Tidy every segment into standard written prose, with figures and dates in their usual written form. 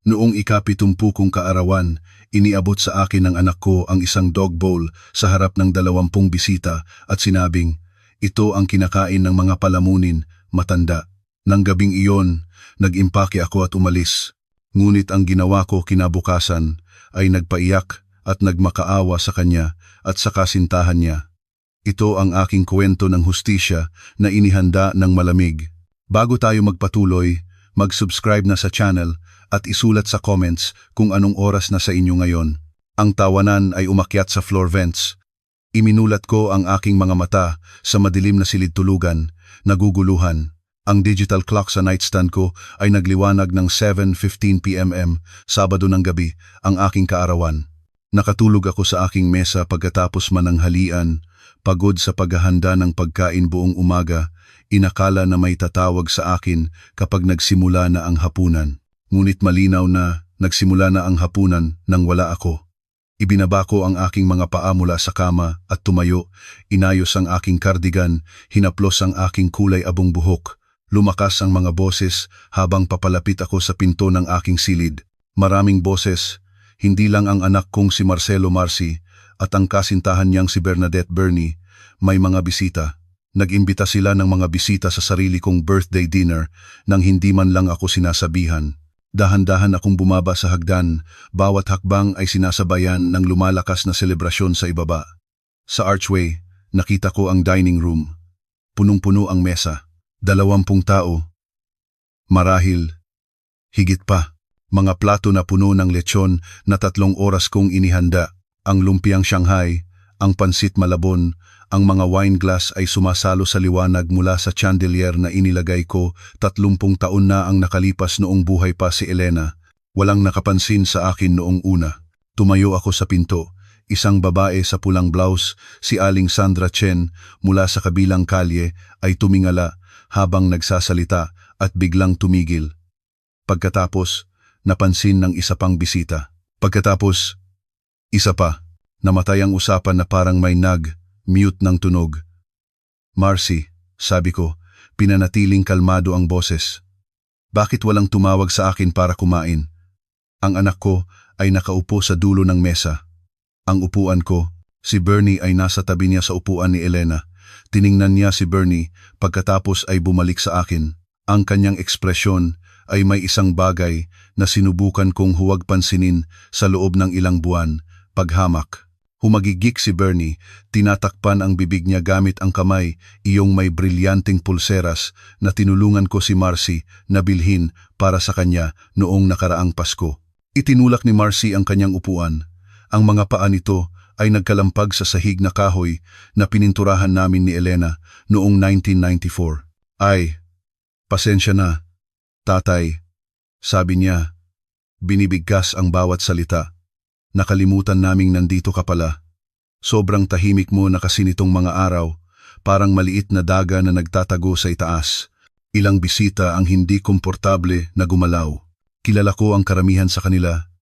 Noong ika-70 kong kaarawan, iniabot sa akin ng anak ko ang isang dog bowl sa harap ng 20 bisita at sinabing, ito ang kinakain ng mga palamunin, matanda. Nang gabing iyon, nag-impake ako at umalis. Ngunit ang ginawa ko kinabukasan ay nagpaiyak at nagmakaawa sa kanya at sa kasintahan niya. Ito ang aking kwento ng hustisya na inihanda ng malamig. Bago tayo magpatuloy, mag-subscribe na sa channel at isulat sa comments kung anong oras na sa inyo ngayon. Ang tawanan ay umakyat sa floor vents. Iminulat ko ang aking mga mata sa madilim na silid tulugan, naguguluhan. Ang digital clock sa nightstand ko ay nagliwanag ng 7:15 p.m. Sabado ng gabi, ang aking kaarawan. Nakatulog ako sa aking mesa pagkatapos mananghalian, pagod sa paghahanda ng pagkain buong umaga, inakala na may tatawag sa akin kapag nagsimula na ang hapunan. Ngunit malinaw na nagsimula na ang hapunan nang wala ako. Ibinaba ko ang aking mga paa mula sa kama at tumayo, inayos ang aking cardigan, hinaplos ang aking kulay abong buhok. Lumakas ang mga boses habang papalapit ako sa pinto ng aking silid. Maraming boses, hindi lang ang anak kong si Marcelo Marcy at ang kasintahan niyang si Bernadette Bernie, may mga bisita. Nag-imbita sila ng mga bisita sa sarili kong birthday dinner nang hindi man lang ako sinasabihan. Dahan-dahan akong bumaba sa hagdan, bawat hakbang ay sinasabayan ng lumalakas na selebrasyon sa ibaba. Sa archway, nakita ko ang dining room. Punong-puno ang mesa, 20 tao. Marahil, higit pa, mga plato na puno ng lechon na 3 oras kong inihanda, ang lumpiang Shanghai, ang pansit Malabon, ang mga wine glass ay sumasalo sa liwanag mula sa chandelier na inilagay ko. 30 taon na ang nakalipas noong buhay pa si Elena. Walang nakapansin sa akin noong una. Tumayo ako sa pinto. Isang babae sa pulang blouse, si Aling Sandra Chen, mula sa kabilang kalye, ay tumingala habang nagsasalita at biglang tumigil. Pagkatapos, napansin ng isa pang bisita. Pagkatapos, isa pa. Namatay ang usapan na parang may mute ng tunog. Marcy, sabi ko, pinanatiling kalmado ang boses. Bakit walang tumawag sa akin para kumain? Ang anak ko ay nakaupo sa dulo ng mesa. Ang upuan ko, si Bernie ay nasa tabi niya sa upuan ni Elena. Tiningnan niya si Bernie pagkatapos ay bumalik sa akin. Ang kanyang ekspresyon ay may isang bagay na sinubukan kong huwag pansinin sa loob ng ilang buwan, paghamak. Humagigik si Bernie, tinatakpan ang bibig niya gamit ang kamay, iyong may brilyanteng pulseras na tinulungan ko si Marcy na bilhin para sa kanya noong nakaraang Pasko. Itinulak ni Marcy ang kanyang upuan. Ang mga paa nito ay nagkalampag sa sahig na kahoy na pininturahan namin ni Elena noong 1994. Ay, pasensya na, tatay, sabi niya. Binibigkas ang bawat salita. Nakalimutan naming nandito ka pala. Sobrang tahimik mo na kasi nitong mga araw, parang maliit na daga na nagtatago sa itaas. Ilang bisita ang hindi komportable na gumalaw. Kilala ko ang karamihan sa kanila.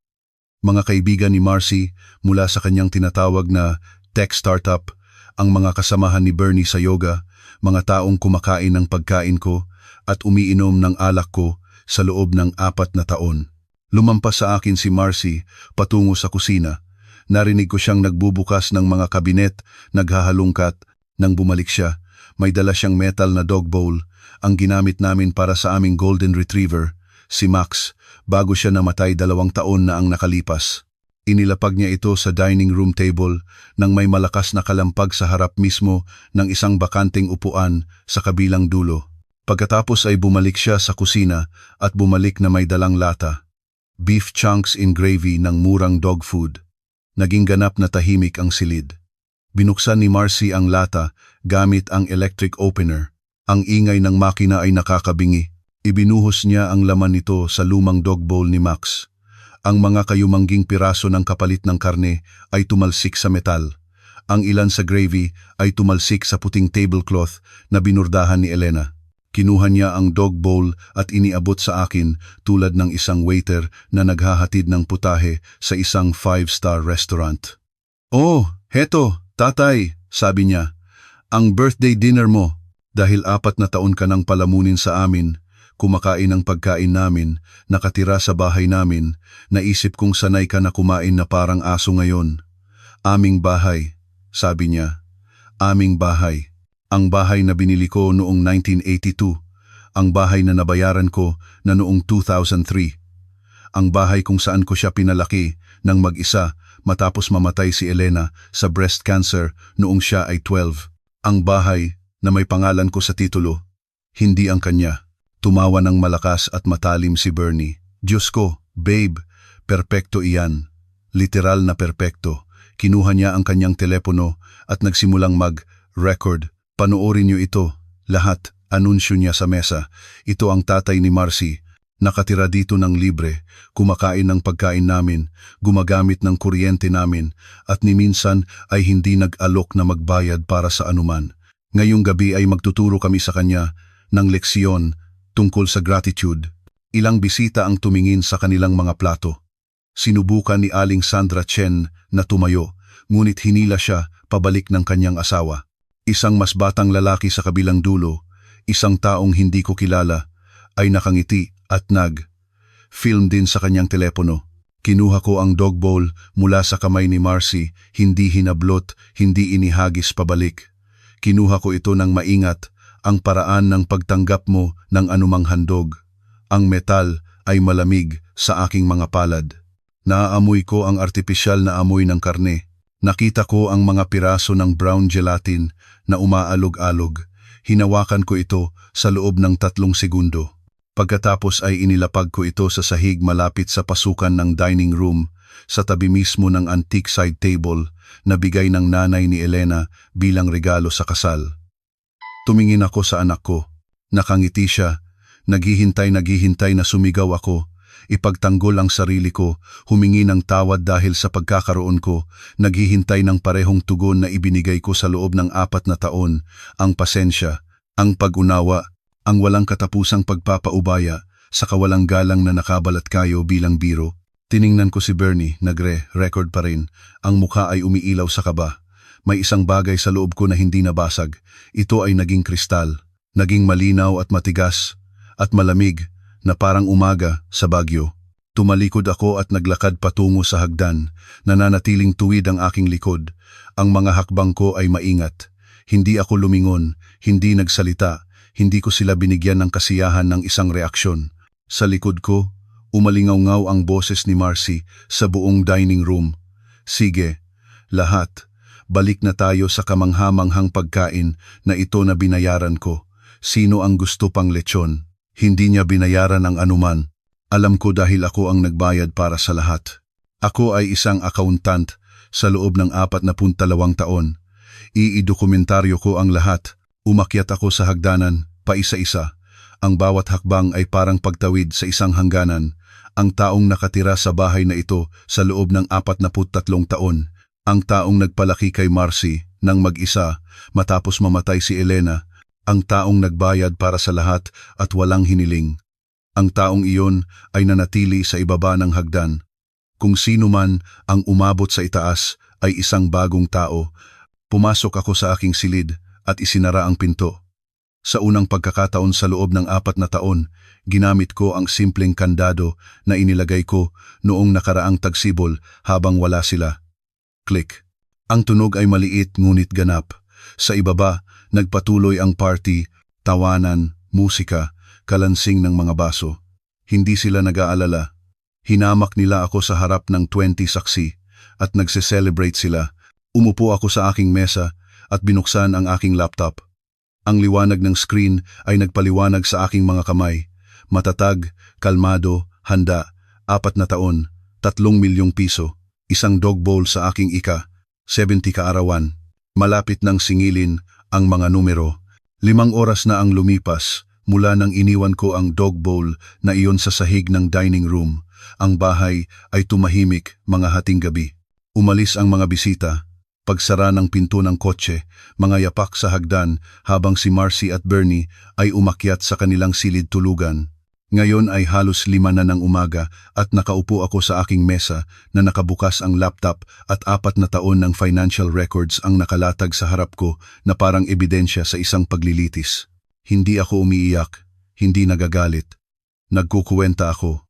Mga kaibigan ni Marcy mula sa kanyang tinatawag na tech startup, ang mga kasamahan ni Bernie sa yoga, mga taong kumakain ng pagkain ko at umiinom ng alak ko sa loob ng 4 na taon. Lumampas sa akin si Marcy patungo sa kusina. Narinig ko siyang nagbubukas ng mga kabinet, naghahalungkat. Nang bumalik siya, may dala siyang metal na dog bowl, ang ginamit namin para sa aming golden retriever, si Max, bago siya namatay 2 taon na ang nakalipas. Inilapag niya ito sa dining room table nang may malakas na kalampag sa harap mismo ng isang bakanting upuan sa kabilang dulo. Pagkatapos ay bumalik siya sa kusina at bumalik na may dalang lata. Beef chunks in gravy ng murang dog food. Naging ganap na tahimik ang silid. Binuksan ni Marcy ang lata gamit ang electric opener. Ang ingay ng makina ay nakakabingi. Ibinuhos niya ang laman nito sa lumang dog bowl ni Max. Ang mga kayumangging piraso ng kapalit ng karne ay tumalsik sa metal. Ang ilan sa gravy ay tumalsik sa puting tablecloth na binurdahan ni Elena. Kinuha niya ang dog bowl at iniabot sa akin tulad ng isang waiter na naghahatid ng putahe sa isang 5-star restaurant. Oh, heto, tatay, sabi niya. Ang birthday dinner mo. Dahil 4 na taon ka nang palamunin sa amin, kumakain ng pagkain namin, nakatira sa bahay namin, naisip kong sanay ka na kumain na parang aso ngayon. Aming bahay, sabi niya. Aming bahay. Ang bahay na binili ko noong 1982. Ang bahay na nabayaran ko na noong 2003. Ang bahay kung saan ko siya pinalaki nang mag-isa matapos mamatay si Elena sa breast cancer noong siya ay 12. Ang bahay na may pangalan ko sa titulo, hindi ang kanya. Tumawa ng malakas at matalim si Bernie. Diyos ko, babe, perpekto iyan. Literal na perpekto. Kinuha niya ang kanyang telepono at nagsimulang mag-record. Panoorin niyo ito. Lahat, anunsyo niya sa mesa. Ito ang tatay ni Marcy. Nakatira dito ng libre, kumakain ng pagkain namin, gumagamit ng kuryente namin, at ni minsan ay hindi nag-alok na magbayad para sa anuman. Ngayong gabi ay magtuturo kami sa kanya ng leksyon tungkol sa gratitude. Ilang bisita ang tumingin sa kanilang mga plato. Sinubukan ni Aling Sandra Chen na tumayo, ngunit hinila siya pabalik ng kanyang asawa. Isang mas batang lalaki sa kabilang dulo, isang taong hindi ko kilala, ay nakangiti at film din sa kanyang telepono. Kinuha ko ang dog bowl mula sa kamay ni Marcy, hindi hinablot, hindi inihagis pabalik. Kinuha ko ito ng maingat, ang paraan ng pagtanggap mo ng anumang handog. Ang metal ay malamig sa aking mga palad. Naaamoy ko ang artipisyal na amoy ng karne. Nakita ko ang mga piraso ng brown gelatin na umaalog-alog. Hinawakan ko ito sa loob ng 3 segundo. Pagkatapos ay inilapag ko ito sa sahig malapit sa pasukan ng dining room, sa tabi mismo ng antique side table na bigay ng nanay ni Elena bilang regalo sa kasal. Tumingin ako sa anak ko. Nakangiti siya. Naghihintay na sumigaw ako. Ipagtanggol ang sarili ko, humingi ng tawad dahil sa pagkakaroon ko, naghihintay ng parehong tugon na ibinigay ko sa loob ng 4 na taon, ang pasensya, ang pag-unawa, ang walang katapusang pagpapaubaya, sa kawalang galang na nakabalat kayo bilang biro. Tiningnan ko si Bernie, nagre-record pa rin, ang mukha ay umiilaw sa kaba. May isang bagay sa loob ko na hindi nabasag, ito ay naging kristal, naging malinaw at matigas, at malamig, na parang umaga sa Baguio. Tumalikod ako at naglakad patungo sa hagdan, nananatiling tuwid ang aking likod. Ang mga hakbang ko ay maingat. Hindi ako lumingon, hindi nagsalita, hindi ko sila binigyan ng kasiyahan ng isang reaksyon. Sa likod ko, umalingaw-ngaw ang boses ni Marcy sa buong dining room. Sige, lahat, balik na tayo sa kamanghamanghang pagkain na ito na binayaran ko. Sino ang gusto pang lechon? Hindi niya binayaran ang anuman. Alam ko dahil ako ang nagbayad para sa lahat. Ako ay isang accountant sa loob ng 42 taon. Iidokumentaryo ko ang lahat. Umakyat ako sa hagdanan, paisa-isa. Ang bawat hakbang ay parang pagtawid sa isang hangganan. Ang taong nakatira sa bahay na ito sa loob ng 43 taon. Ang taong nagpalaki kay Marcy nang mag-isa matapos mamatay si Elena. Ang taong nagbayad para sa lahat at walang hiniling. Ang taong iyon ay nanatili sa ibaba ng hagdan. Kung sino man ang umabot sa itaas ay isang bagong tao. Pumasok ako sa aking silid at isinara ang pinto. Sa unang pagkakataon sa loob ng 4 na taon, ginamit ko ang simpleng kandado na inilagay ko noong nakaraang tagsibol habang wala sila. Click. Ang tunog ay maliit ngunit ganap. Sa ibaba, nagpatuloy ang party, tawanan, musika, kalansing ng mga baso. Hindi sila nag-aalala. Hinamak nila ako sa harap ng 20 saksi at nagse-celebrate sila. Umupo ako sa aking mesa at binuksan ang aking laptop. Ang liwanag ng screen ay nagpaliwanag sa aking mga kamay. Matatag, kalmado, handa, 4 na taon, 3 milyong piso, isang dog bowl sa aking 70 kaarawan. Malapit nang singilin ang mga numero. 5 oras na ang lumipas mula nang iniwan ko ang dog bowl na iyon sa sahig ng dining room. Ang bahay ay tumahimik mga hating gabi. Umalis ang mga bisita. Pagsara ng pinto ng kotse, mga yapak sa hagdan habang si Marcy at Bernie ay umakyat sa kanilang silid tulugan. Ngayon ay halos 5 na ng umaga at nakaupo ako sa aking mesa na nakabukas ang laptop at 4 na taon ng financial records ang nakalatag sa harap ko na parang ebidensya sa isang paglilitis. Hindi ako umiiyak, hindi nagagalit. Nagkukuwenta ako.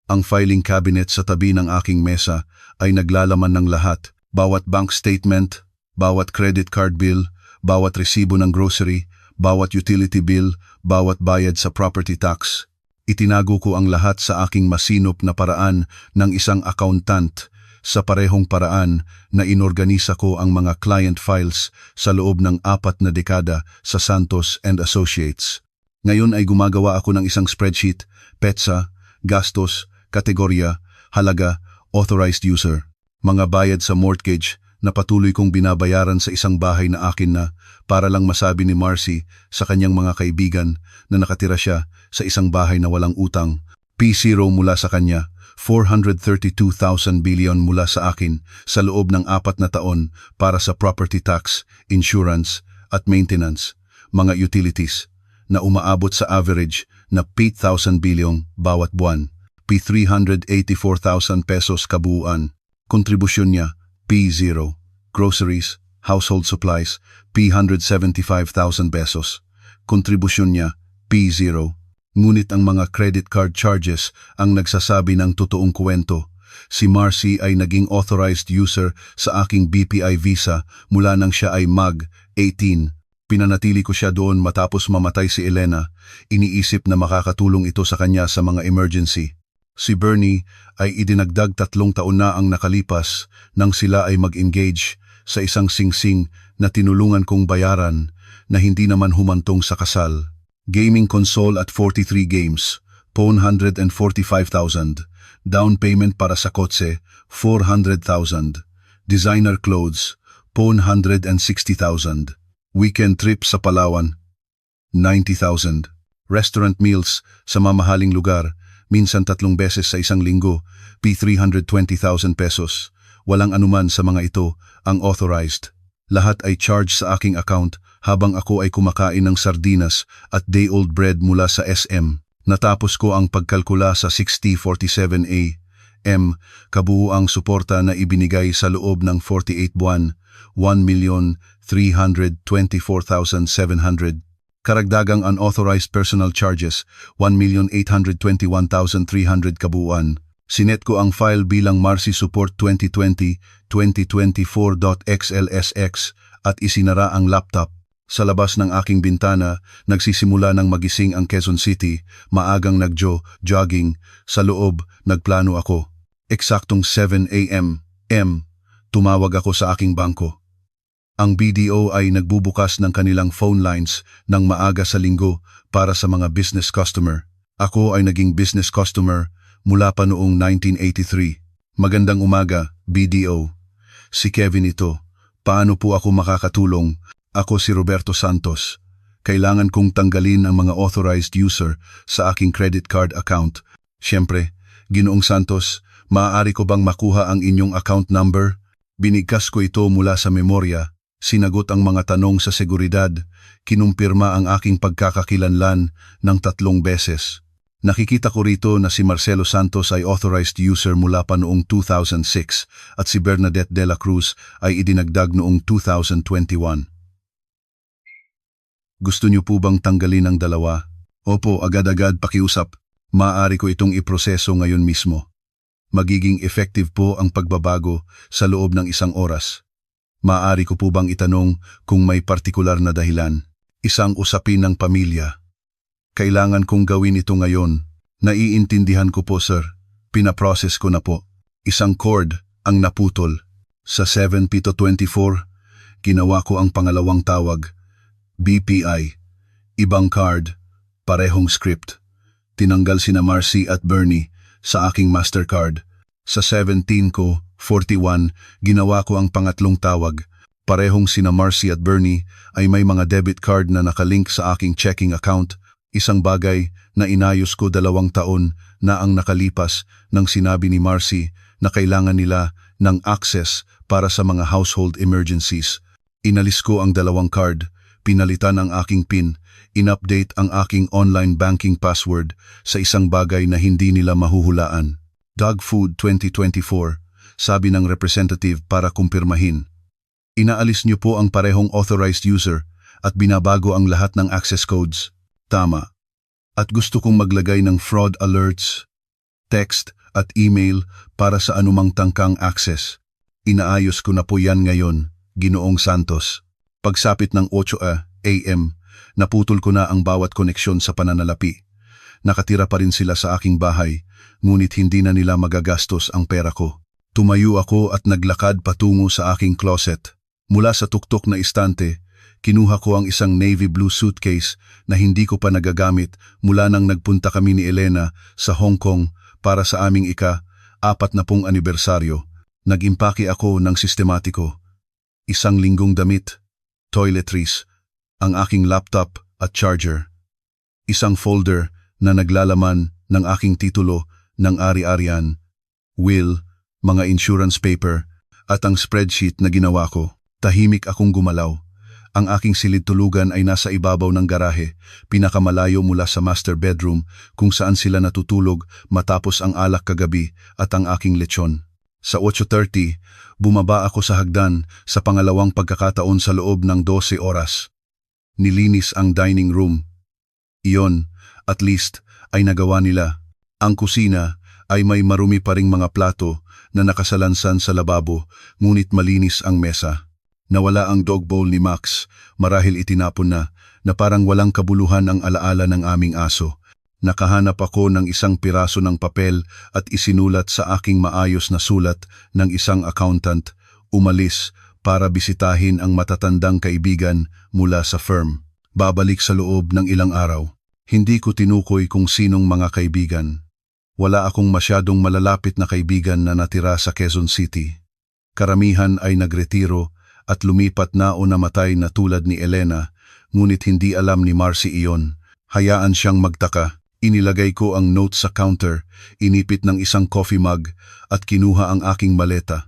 Ang filing cabinet sa tabi ng aking mesa ay naglalaman ng lahat. Bawat bank statement, bawat credit card bill, bawat resibo ng grocery, bawat utility bill, bawat bayad sa property tax. Itinago ko ang lahat sa aking masinop na paraan ng isang accountant, sa parehong paraan na inorganisa ko ang mga client files sa loob ng 4 na dekada sa Santos and Associates. Ngayon ay gumagawa ako ng isang spreadsheet, petsa, gastos, kategorya, halaga, authorized user, mga bayad sa mortgage na patuloy kong binabayaran sa isang bahay na akin na para lang masabi ni Marcy sa kanyang mga kaibigan na nakatira siya sa isang bahay na walang utang. P0 mula sa kanya, 432,000 billion mula sa akin sa loob ng 4 na taon para sa property tax, insurance at maintenance, mga utilities na umaabot sa average na 8,000 billion bawat buwan, P384,000 pesos kabuuan. Kontribusyon niya, P0. Groceries, household supplies, P175,000 pesos. Kontribusyon niya, P0. Ngunit ang mga credit card charges ang nagsasabi ng totoong kwento. Si Marcy ay naging authorized user sa aking BPI Visa mula nang siya ay mag-18. Pinanatili ko siya doon matapos mamatay si Elena. Iniisip na makakatulong ito sa kanya sa mga emergency. Si Bernie ay idinagdag 3 taon na ang nakalipas nang sila ay mag-engage sa isang singsing na tinulungan kong bayaran na hindi naman humantong sa kasal. Gaming console at 43 games, phone 145,000. Down payment para sa kotse, 400,000. Designer clothes, phone 160,000. Weekend trip sa Palawan, 90,000. Restaurant meals sa mamahaling lugar, minsan 3 beses sa isang linggo, P320,000 pesos. Walang anuman sa mga ito ang authorized. Lahat ay charge sa aking account habang ako ay kumakain ng sardinas at day-old bread mula sa SM. Natapos ko ang pagkalkula sa 6047A M, kabuuang suporta na ibinigay sa loob ng 48 buwan, 1,324,700. Karagdagang unauthorized personal charges, 1,821,300 kabuuan. Sinet ko ang file bilang Marcy Support 2020-2024.xlsx at isinara ang laptop. Sa labas ng aking bintana, nagsisimula ng magising ang Quezon City, maagang jogging, sa loob, nagplano ako. Eksaktong 7 a.m. Tumawag ako sa aking bangko. Ang BDO ay nagbubukas ng kanilang phone lines ng maaga sa linggo para sa mga business customer. Ako ay naging business customer mula pa noong 1983. Magandang umaga, BDO. Si Kevin ito. Paano po ako makakatulong? Ako si Roberto Santos. Kailangan kong tanggalin ang mga authorized user sa aking credit card account. Siyempre, Ginoong Santos, maaari ko bang makuha ang inyong account number? Binigkas ko ito mula sa memorya. Sinagot ang mga tanong sa seguridad. Kinumpirma ang aking pagkakakilanlan ng 3 beses. Nakikita ko rito na si Marcelo Santos ay authorized user mula pa noong 2006 at si Bernadette de la Cruz ay idinagdag noong 2021. Gusto niyo po bang tanggalin ang dalawa? Opo, agad-agad pakiusap. Maaari ko itong iproseso ngayon mismo. Magiging effective po ang pagbabago sa loob ng 1 oras. Maaari ko po bang itanong kung may partikular na dahilan? Isang usapin ng pamilya. Kailangan kong gawin ito ngayon. Naiintindihan ko po, sir. Pinaprocess ko na po. Isang cord ang naputol. Sa 7/24, ginawa ko ang pangalawang tawag. BPI. Ibang card. Parehong script. Tinanggal sina Marcy at Bernie sa aking Mastercard. Sa 17/41, ginawa ko ang pangatlong tawag. Parehong sina Marcy at Bernie ay may mga debit card na nakalink sa aking checking account. Isang bagay na inayos ko 2 taon na ang nakalipas nang sinabi ni Marcy na kailangan nila ng access para sa mga household emergencies. Inalis ko ang 2 card, pinalitan ang aking PIN, in-update ang aking online banking password sa isang bagay na hindi nila mahuhulaan. Dog Food 2024, sabi ng representative para kumpirmahin. Inaalis niyo po ang parehong authorized user at binabago ang lahat ng access codes. Tama. At gusto kong maglagay ng fraud alerts, text at email para sa anumang tangkang access. Inaayos ko na po yan ngayon, Ginoong Santos. Pagsapit ng 8 a.m., naputol ko na ang bawat koneksyon sa pananalapi. Nakatira pa rin sila sa aking bahay, ngunit hindi na nila magagastos ang pera ko. Tumayo ako at naglakad patungo sa aking closet. Mula sa tuktok na istante, kinuha ko ang isang navy blue suitcase na hindi ko pa nagagamit mula nang nagpunta kami ni Elena sa Hong Kong para sa aming ika-40 anibersaryo. Nag-impake ako ng sistematiko. Isang linggong damit, toiletries, ang aking laptop at charger. Isang folder na naglalaman ng aking titulo ng ari-arian, will, mga insurance paper, at ang spreadsheet na ginawa ko. Tahimik akong gumalaw. Ang aking silid tulugan ay nasa ibabaw ng garahe, pinakamalayo mula sa master bedroom kung saan sila natutulog matapos ang alak kagabi at ang aking lechon. Sa 8:30, bumaba ako sa hagdan sa pangalawang pagkakataon sa loob ng 12 oras. Nilinis ang dining room. Iyon, at least, ay nagawa nila. Ang kusina ay may marumi pa ring mga plato na nakasalansan sa lababo, ngunit malinis ang mesa. Nawala ang dog bowl ni Max, marahil itinapon na parang walang kabuluhan ang alaala ng aming aso. Nakahanap ako ng isang piraso ng papel at isinulat sa aking maayos na sulat ng isang accountant, umalis para bisitahin ang matatandang kaibigan mula sa firm. Babalik sa loob ng ilang araw. Hindi ko tinukoy kung sinong mga kaibigan. Wala akong masyadong malalapit na kaibigan na natira sa Quezon City. Karamihan ay nagretiro at lumipat na o namatay na tulad ni Elena, ngunit hindi alam ni Marcy iyon. Hayaan siyang magtaka. Inilagay ko ang note sa counter, inipit ng isang coffee mug at kinuha ang aking maleta.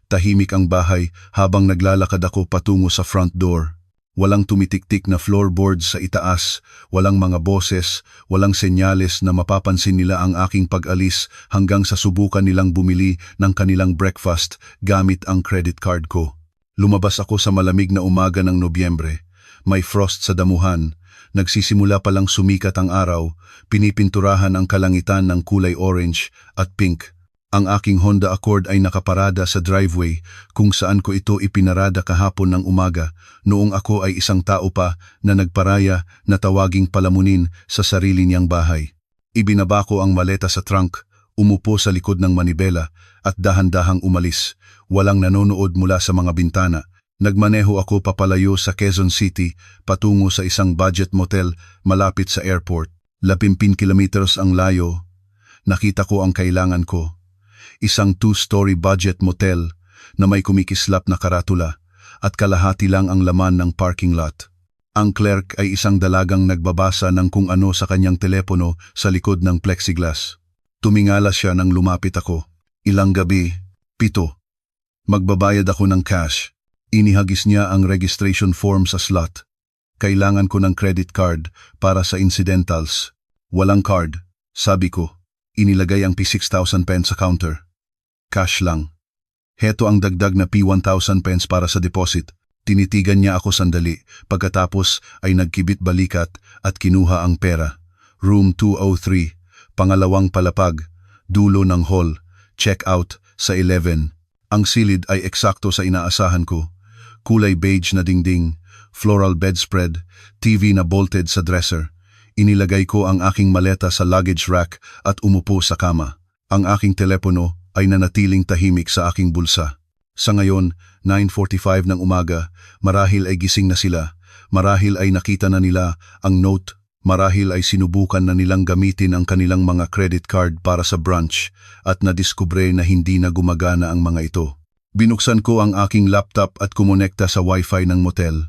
Tahimik ang bahay habang naglalakad ako patungo sa front door. Walang tumitiktik na floorboards sa itaas, walang mga boses, walang senyales na mapapansin nila ang aking pag-alis hanggang sa subukan nilang bumili ng kanilang breakfast gamit ang credit card ko. Lumabas ako sa malamig na umaga ng Nobyembre. May frost sa damuhan. Nagsisimula palang sumikat ang araw, pinipinturahan ang kalangitan ng kulay orange at pink. Ang aking Honda Accord ay nakaparada sa driveway kung saan ko ito ipinarada kahapon ng umaga noong ako ay isang tao pa na nagparaya na tawaging palamunin sa sarili niyang bahay. Ibinaba ko ang maleta sa trunk, umupo sa likod ng manibela at dahan-dahang umalis. Walang nanonood mula sa mga bintana. Nagmaneho ako papalayo sa Quezon City patungo sa isang budget motel malapit sa airport. 15 kilometers ang layo. Nakita ko ang kailangan ko. Isang 2-story budget motel na may kumikislap na karatula at kalahati lang ang laman ng parking lot. Ang clerk ay isang dalagang nagbabasa ng kung ano sa kanyang telepono sa likod ng plexiglass. Tumingala siya nang lumapit ako. Ilang gabi, 7. Magbabayad ako ng cash. Inihagis niya ang registration form sa slot. Kailangan ko ng credit card para sa incidentals. Walang card, sabi ko. Inilagay ang P6,000 pence sa counter. Cash lang. Heto ang dagdag na P1,000 pence para sa deposit. Tinitigan niya ako sandali, pagkatapos ay nagkibit balikat at kinuha ang pera. Room 203, pangalawang palapag, dulo ng hall, check out sa 11. Ang silid ay eksakto sa inaasahan ko. Kulay beige na dingding, floral bedspread, TV na bolted sa dresser. Inilagay ko ang aking maleta sa luggage rack at umupo sa kama. Ang aking telepono ay nanatiling tahimik sa aking bulsa. Sa ngayon, 9:45 ng umaga, marahil ay gising na sila, marahil ay nakita na nila ang note, marahil ay sinubukan na nilang gamitin ang kanilang mga credit card para sa brunch at nadiskubre na hindi na gumagana ang mga ito. Binuksan ko ang aking laptop at kumonekta sa wifi ng motel.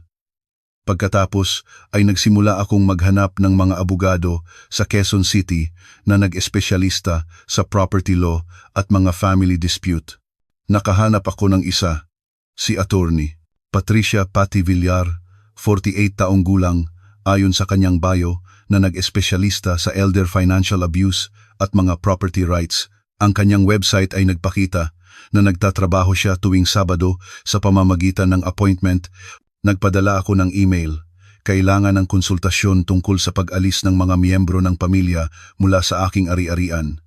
Pagkatapos ay nagsimula akong maghanap ng mga abogado sa Quezon City na nag-espesyalista sa property law at mga family dispute. Nakahanap ako ng isa, si attorney Patricia Pati Villar, 48 taong gulang, ayon sa kanyang bio na nag-espesyalista sa elder financial abuse at mga property rights. Ang kanyang website ay nagpakita na nagtatrabaho siya tuwing Sabado sa pamamagitan ng appointment. Nagpadala ako ng email. Kailangan ng konsultasyon tungkol sa pag-alis ng mga miyembro ng pamilya mula sa aking ari-arian.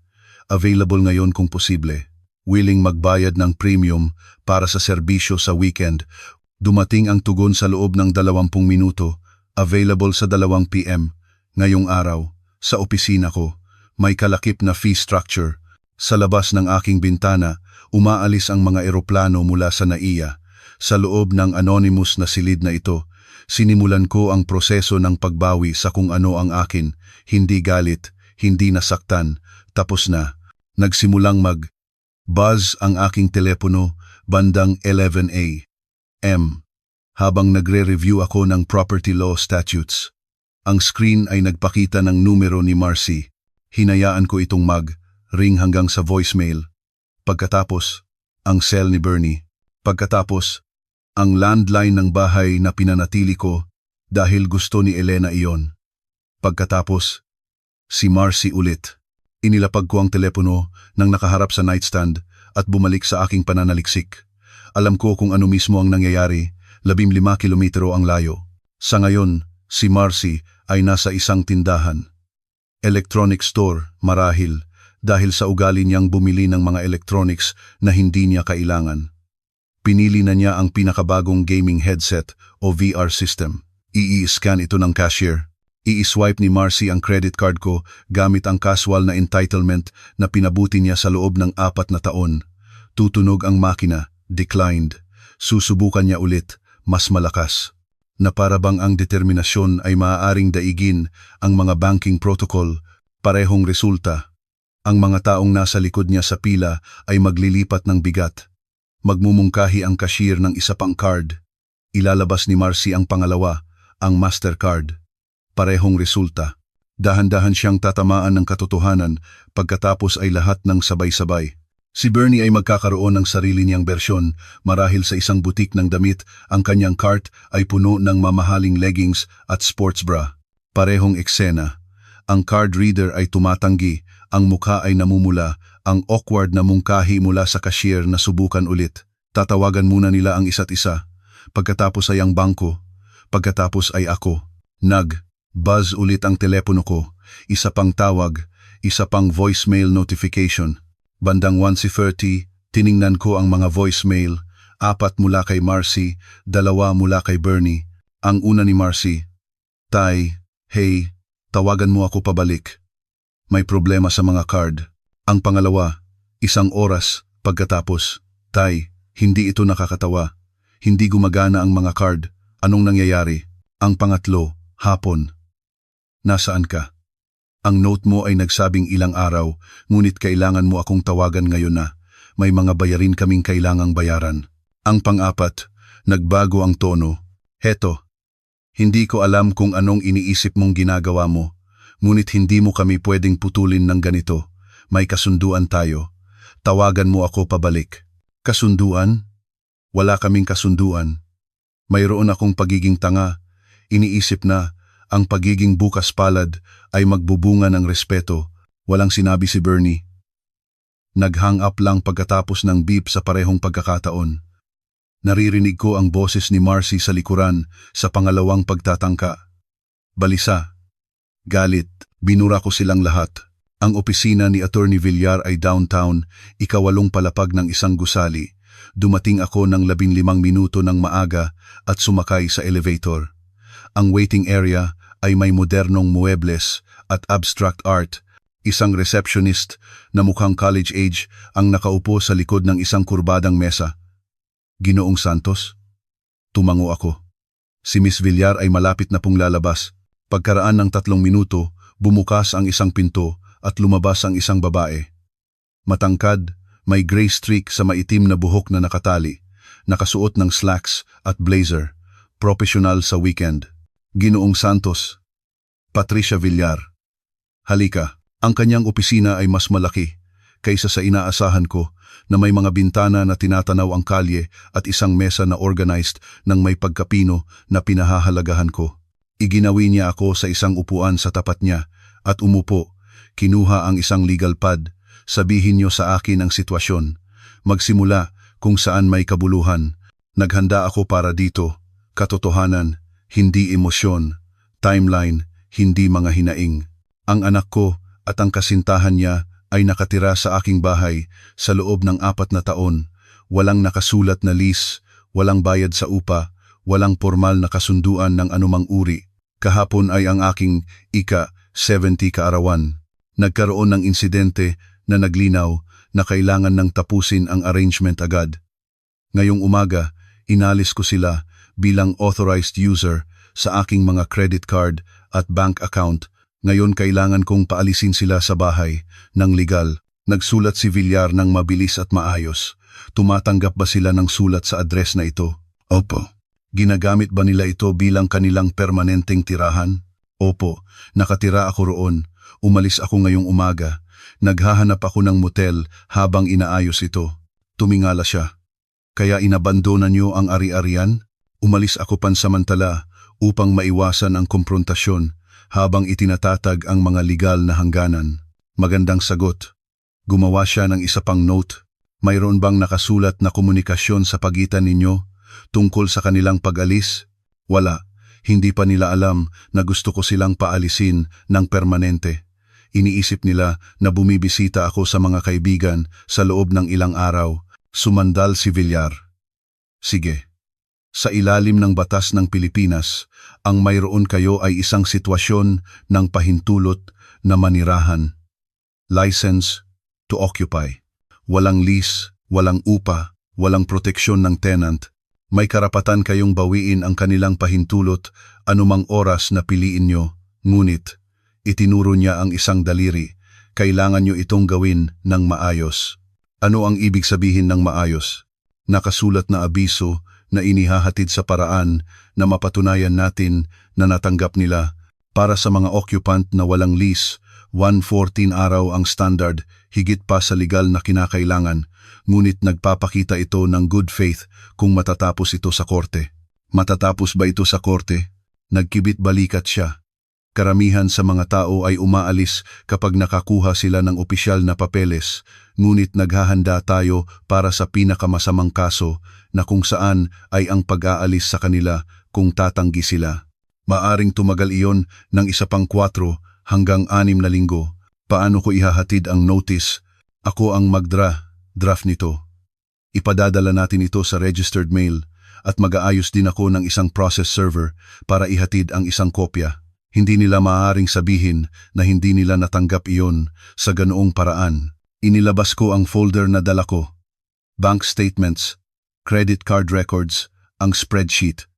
Available ngayon kung posible. Willing magbayad ng premium para sa serbisyo sa weekend. Dumating ang tugon sa loob ng 20 minuto. Available sa 2 p.m. Ngayong araw, sa opisina ko, may kalakip na fee structure. Sa labas ng aking bintana, umaalis ang mga eroplano mula sa NAIA. Sa loob ng anonymous na silid na ito, sinimulan ko ang proseso ng pagbawi sa kung ano ang akin. Hindi galit, hindi nasaktan, tapos na. Nagsimulang buzz ang aking telepono bandang 11 a.m. habang nagre-review ako ng property law statutes. Ang screen ay nagpakita ng numero ni Marcy. Hinayaan ko itong ring hanggang sa voicemail. Pagkatapos, ang cell ni Bernie. Pagkatapos, ang landline ng bahay na pinanatili ko dahil gusto ni Elena iyon. Pagkatapos, si Marcy ulit. Inilapag ko ang telepono nang nakaharap sa nightstand at bumalik sa aking pananaliksik. Alam ko kung ano mismo ang nangyayari, 15 kilometro ang layo. Sa ngayon, si Marcy ay nasa isang tindahan. Electronic store, marahil, dahil sa ugali niyang bumili ng mga electronics na hindi niya kailangan. Pinili na niya ang pinakabagong gaming headset o VR system. I-scan ito ng cashier. I-swipe ni Marcy ang credit card ko gamit ang casual na entitlement na pinabuti niya sa loob ng 4 na taon. Tutunog ang makina, declined. Susubukan niya ulit, mas malakas. Na para bang ang determinasyon ay maaaring daigin ang mga banking protocol, parehong resulta. Ang mga taong nasa likod niya sa pila ay maglilipat ng bigat. Magmumungkahi ang cashier ng isa pang card. Ilalabas ni Marcy ang pangalawa, ang Mastercard. Parehong resulta. Dahan-dahan siyang tatamaan ng katotohanan pagkatapos ay lahat ng sabay-sabay. Si Bernie ay magkakaroon ng sarili niyang bersyon marahil sa isang butik ng damit ang kanyang cart ay puno ng mamahaling leggings at sports bra. Parehong eksena. Ang card reader ay tumatanggi, ang mukha ay namumula, ang awkward na mungkahi mula sa cashier na subukan ulit. Tatawagan muna nila ang isa't isa. Pagkatapos ay ang bangko. Pagkatapos ay ako. Buzz ulit ang telepono ko. Isa pang tawag, isa pang voicemail notification. Bandang 1:30, tiningnan ko ang mga voicemail. 4 mula kay Marcy, 2 mula kay Bernie. Ang una ni Marcy, "Tay, hey, tawagan mo ako pabalik. May problema sa mga card." Ang pangalawa, 1 oras pagkatapos, "Tay, hindi ito nakakatawa. Hindi gumagana ang mga card. Anong nangyayari?" Ang pangatlo, hapon, "Nasaan ka? Ang note mo ay nagsabing ilang araw, ngunit kailangan mo akong tawagan ngayon na. May mga bayarin kaming kailangang bayaran." Ang pang-apat, nagbago ang tono, "Heto, hindi ko alam kung anong iniisip mong ginagawa mo, ngunit hindi mo kami pwedeng putulin ng ganito. May kasunduan tayo. Tawagan mo ako pabalik." Kasunduan? Wala kaming kasunduan. Mayroon akong pagiging tanga. Iniisip na ang pagiging bukas palad ay magbubunga ng respeto. Walang sinabi si Bernie. Nag-hang up lang pagkatapos ng beep sa parehong pagkakataon. Naririnig ko ang boses ni Marcy sa likuran sa pangalawang pagtatangka. Balisa. Galit. Binura ko silang lahat. Ang opisina ni Attorney Villar ay downtown, 8 palapag ng isang gusali. Dumating ako ng 15 minuto ng maaga at sumakay sa elevator. Ang waiting area ay may modernong muebles at abstract art. Isang receptionist na mukhang college age ang nakaupo sa likod ng isang kurbadang mesa. "Ginoong Santos?" Tumango ako. Si Miss Villar ay malapit na pong lalabas. Pagkaraan ng 3 minuto, bumukas ang isang pinto at lumabas ang isang babae. Matangkad, may gray streak sa maitim na buhok na nakatali, nakasuot ng slacks at blazer, profesional sa weekend. "Ginoong Santos." "Patricia Villar." "Halika." Ang kanyang opisina ay mas malaki kaysa sa inaasahan ko na may mga bintana na tinatanaw ang kalye at isang mesa na organized ng may pagkapino na pinahahalagahan ko. Iginawi niya ako sa isang upuan sa tapat niya at umupo. Kinuha ang isang legal pad. "Sabihin niyo sa akin ang sitwasyon. Magsimula kung saan may kabuluhan. Naghanda ako para dito. Katotohanan, hindi emosyon, timeline, hindi mga hinaing. Ang anak ko at ang kasintahan niya ay nakatira sa aking bahay sa loob ng 4 na taon. Walang nakasulat na lease, walang bayad sa upa, walang formal na kasunduan ng anumang uri. Kahapon ay ang aking ika-70 kaarawan. Nagkaroon ng insidente na naglinaw na kailangan ng tapusin ang arrangement agad. Ngayong umaga, inalis ko sila bilang authorized user sa aking mga credit card at bank account. Ngayon kailangan kong paalisin sila sa bahay ng legal. Nagsulat si Villar ng mabilis at maayos. Tumatanggap ba sila ng sulat sa address na ito? Opo. Ginagamit ba nila ito bilang kanilang permanenteng tirahan? Opo, nakatira ako roon. Umalis ako ngayong umaga. Naghahanap ako ng motel habang inaayos ito. Tumingala siya. Kaya inabandona niyo ang ari-arian? Umalis ako pansamantala upang maiwasan ang komprontasyon habang itinatatag ang mga legal na hangganan. Magandang sagot. Gumawa siya ng isa pang note. Mayroon bang nakasulat na komunikasyon sa pagitan ninyo tungkol sa kanilang pag-alis? Wala. Hindi pa nila alam na gusto ko silang paalisin ng permanente. Iniisip nila na bumibisita ako sa mga kaibigan sa loob ng ilang araw. Sumandal si Villar. Sige. Sa ilalim ng batas ng Pilipinas, ang mayroon kayo ay isang sitwasyon ng pahintulot na manirahan. License to occupy. Walang lease, walang upa, walang proteksyon ng tenant. May karapatan kayong bawiin ang kanilang pahintulot anumang oras na piliin nyo. Ngunit, itinuro niya ang isang daliri. Kailangan nyo itong gawin ng maayos. Ano ang ibig sabihin ng maayos? Nakasulat na abiso na inihahatid sa paraan na mapatunayan natin na natanggap nila. Para sa mga occupant na walang lease, 114 araw ang standard, higit pa sa legal na kinakailangan, ngunit nagpapakita ito ng good faith kung matatapos ito sa korte. Matatapos ba ito sa korte? Nagkibit balikat siya. Karamihan sa mga tao ay umaalis kapag nakakuha sila ng opisyal na papeles, ngunit naghahanda tayo para sa pinakamasamang kaso na kung saan ay ang pag-aalis sa kanila kung tatanggi sila. Maaring tumagal iyon ng isa pang 4 hanggang 6 na linggo. Paano ko ihahatid ang notice? Ako ang draft nito. Ipadadala natin ito sa registered mail at mag-aayos din ako ng isang process server para ihatid ang isang kopya. Hindi nila maaaring sabihin na hindi nila natanggap iyon sa ganoong paraan. Inilabas ko ang folder na dala ko. Bank statements, credit card records, ang spreadsheet.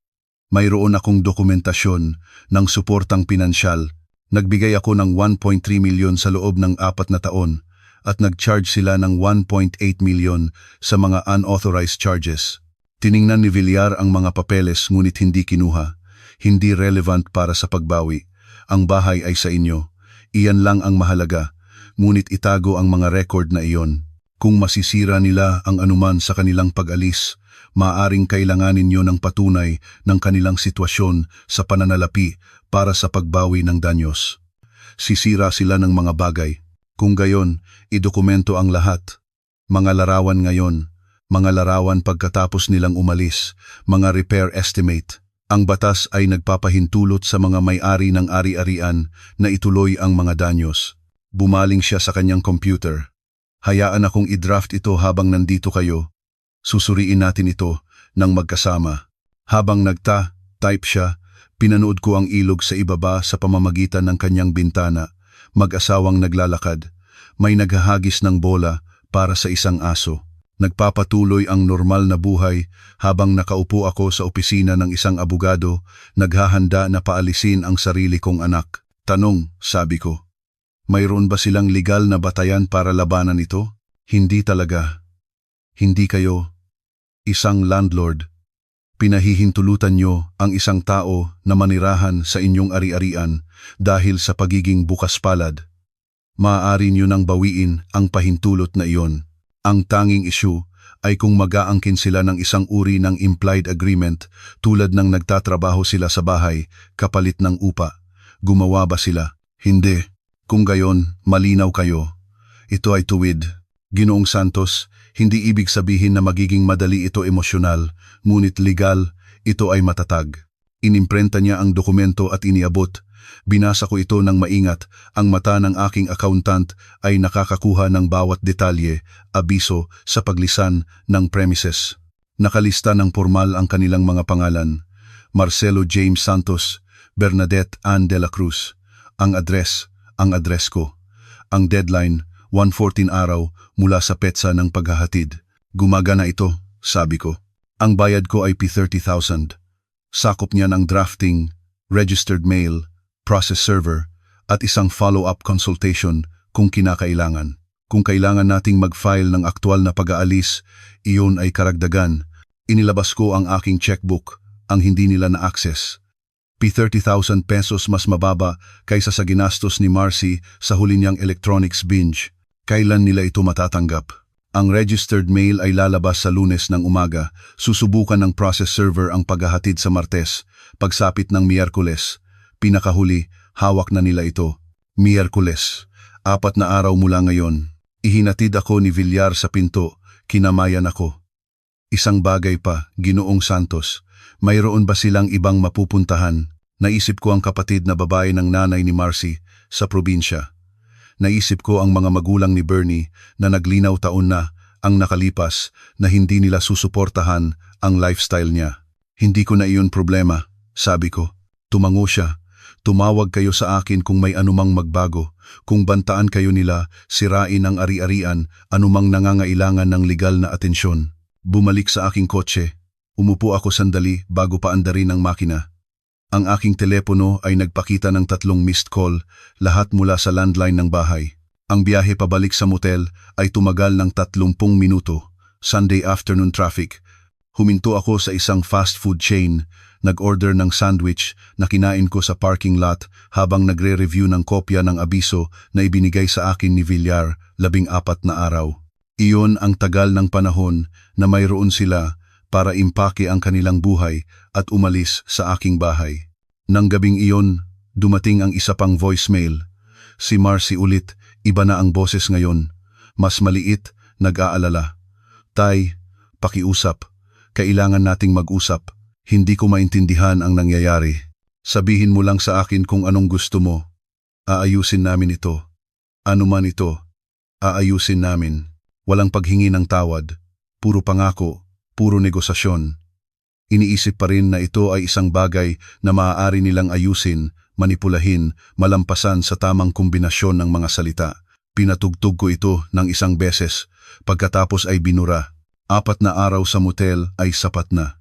Mayroon akong dokumentasyon ng suportang pinansyal. Nagbigay ako ng 1.3 milyon sa loob ng 4 na taon at nag-charge sila ng 1.8 milyon sa mga unauthorized charges. Tiningnan ni Villar ang mga papeles ngunit hindi kinuha. Hindi relevant para sa pagbawi. Ang bahay ay sa inyo. Iyan lang ang mahalaga, ngunit itago ang mga record na iyon. Kung masisira nila ang anuman sa kanilang pag-alis, maaaring kailanganin nyo ng patunay ng kanilang sitwasyon sa pananalapi para sa pagbawi ng danyos. Sisira sila ng mga bagay. Kung gayon, idokumento ang lahat. Mga larawan ngayon, mga larawan pagkatapos nilang umalis, mga repair estimate. Ang batas ay nagpapahintulot sa mga may-ari ng ari-arian na ituloy ang mga danyos. Bumaling siya sa kanyang computer. Hayaan akong i-draft ito habang nandito kayo. Susuriin natin ito ng magkasama. Habang type siya, pinanood ko ang ilog sa ibaba sa pamamagitan ng kanyang bintana. Mag-asawang naglalakad. May naghahagis ng bola para sa isang aso. Nagpapatuloy ang normal na buhay habang nakaupo ako sa opisina ng isang abogado, naghahanda na paalisin ang sarili kong anak. Tanong, sabi ko. Mayroon ba silang legal na batayan para labanan ito? Hindi talaga. Hindi kayo isang landlord. Pinahihintulutan nyo ang isang tao na manirahan sa inyong ari-arian dahil sa pagiging bukas palad. Maaari nyo nang bawiin ang pahintulot na iyon. Ang tanging issue ay kung mag-aangkin sila ng isang uri ng implied agreement tulad ng nagtatrabaho sila sa bahay kapalit ng upa. Gumawa ba sila? Hindi. Kung gayon, malinaw kayo. Ito ay tuwid. Ginoong Santos, hindi ibig sabihin na magiging madali ito emosyonal, ngunit legal, ito ay matatag. Inimprenta niya ang dokumento at iniabot. Binasa ko ito ng maingat. Ang mata ng aking accountant ay nakakakuha ng bawat detalye, abiso sa paglisan ng premises. Nakalista ng formal ang kanilang mga pangalan. Marcelo James Santos, Bernadette Ann de la Cruz. Ang address ko. Ang deadline, 1:14 araw mula sa petsa ng paghahatid. Gumagana ito, sabi ko. Ang bayad ko ay P30,000. Sakop niya ng drafting, registered mail, process server, at isang follow-up consultation kung kinakailangan. Kung kailangan nating mag-file ng aktwal na pag-aalis, iyon ay karagdagan. Inilabas ko ang aking checkbook, ang hindi nila na-access. P30,000 pesos mas mababa kaysa sa ginastos ni Marcy sa huli niyang electronics binge. Kailan nila ito matatanggap? Ang registered mail ay lalabas sa Lunes ng umaga. Susubukan ng process server ang paghahatid sa Martes. Pagsapit ng Miyerkules. Pinakahuli, hawak na nila ito. Miyerkules. 4 na araw mula ngayon. Ihinatid ako ni Villar sa pinto. Kinamayan ako. Isang bagay pa, Ginoong Santos. Mayroon ba silang ibang mapupuntahan? Naisip ko ang kapatid na babae ng nanay ni Marcy sa probinsya. Naisip ko ang mga magulang ni Bernie na naglinaw taon na ang nakalipas na hindi nila susuportahan ang lifestyle niya. Hindi ko na iyon problema, sabi ko. Tumango siya. Tumawag kayo sa akin kung may anumang magbago. Kung bantaan kayo nila, sirain ang ari-arian, anumang nangangailangan ng legal na atensyon. Bumalik sa aking kotse. Umupo ako sandali bago paandarin ang makina. Ang aking telepono ay nagpakita ng 3 missed call, lahat mula sa landline ng bahay. Ang biyahe pabalik sa motel ay tumagal ng 30 minuto. Sunday afternoon traffic. Huminto ako sa isang fast food chain, nag-order ng sandwich na kinain ko sa parking lot habang nagre-review ng kopya ng abiso na ibinigay sa akin ni Villar 14 na araw. Iyon ang tagal ng panahon na mayroon sila para impake ang kanilang buhay at umalis sa aking bahay. Nang gabing iyon, dumating ang isa pang voicemail. Si Marcy ulit, iba na ang boses ngayon. Mas maliit, nag-aalala. Tay, pakiusap. Kailangan nating mag-usap. Hindi ko maintindihan ang nangyayari. Sabihin mo lang sa akin kung anong gusto mo. Aayusin namin ito. Ano man ito, aayusin namin. Walang paghingi ng tawad. Puro pangako. Puro negosasyon. Iniisip pa rin na ito ay isang bagay na maaari nilang ayusin, manipulahin, malampasan sa tamang kombinasyon ng mga salita. Pinatugtog ko ito ng 1 beses, pagkatapos ay binura. 4 na araw sa motel ay sapat na.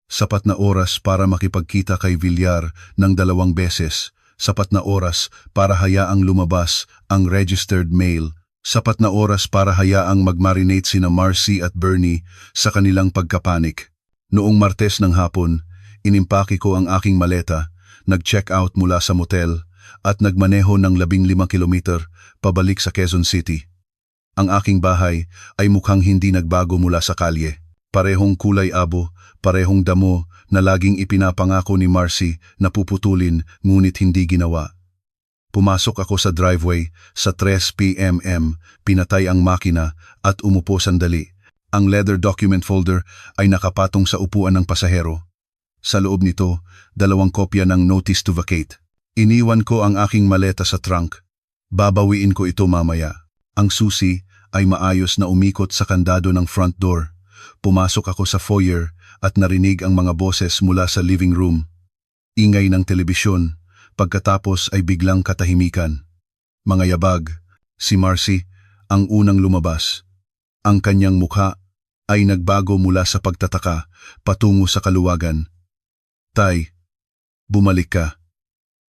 Sapat na oras para makipagkita kay Villar ng 2 beses. Sapat na oras para hayaang lumabas ang registered mail. Sapat na oras para hayaang mag-marinate sina Marcy at Bernie sa kanilang pagkapanik. Noong Martes ng hapon, inimpake ko ang aking maleta, nag-check out mula sa motel at nagmaneho ng 15 kilometer pabalik sa Quezon City. Ang aking bahay ay mukhang hindi nagbago mula sa kalye. Parehong kulay abo, parehong damo na laging ipinapangako ni Marcy na puputulin ngunit hindi ginawa. Pumasok ako sa driveway sa 3 p.m. Pinatay ang makina at umupo sandali. Ang leather document folder ay nakapatong sa upuan ng pasahero. Sa loob nito, 2 kopya ng notice to vacate. Iniwan ko ang aking maleta sa trunk. Babawiin ko ito mamaya. Ang susi ay maayos na umikot sa kandado ng front door. Pumasok ako sa foyer at narinig ang mga boses mula sa living room. Ingay ng telebisyon. Pagkatapos ay biglang katahimikan. Mga yabag, si Marcy, ang unang lumabas. Ang kanyang mukha ay nagbago mula sa pagtataka patungo sa kaluwagan. Tay, bumalik ka.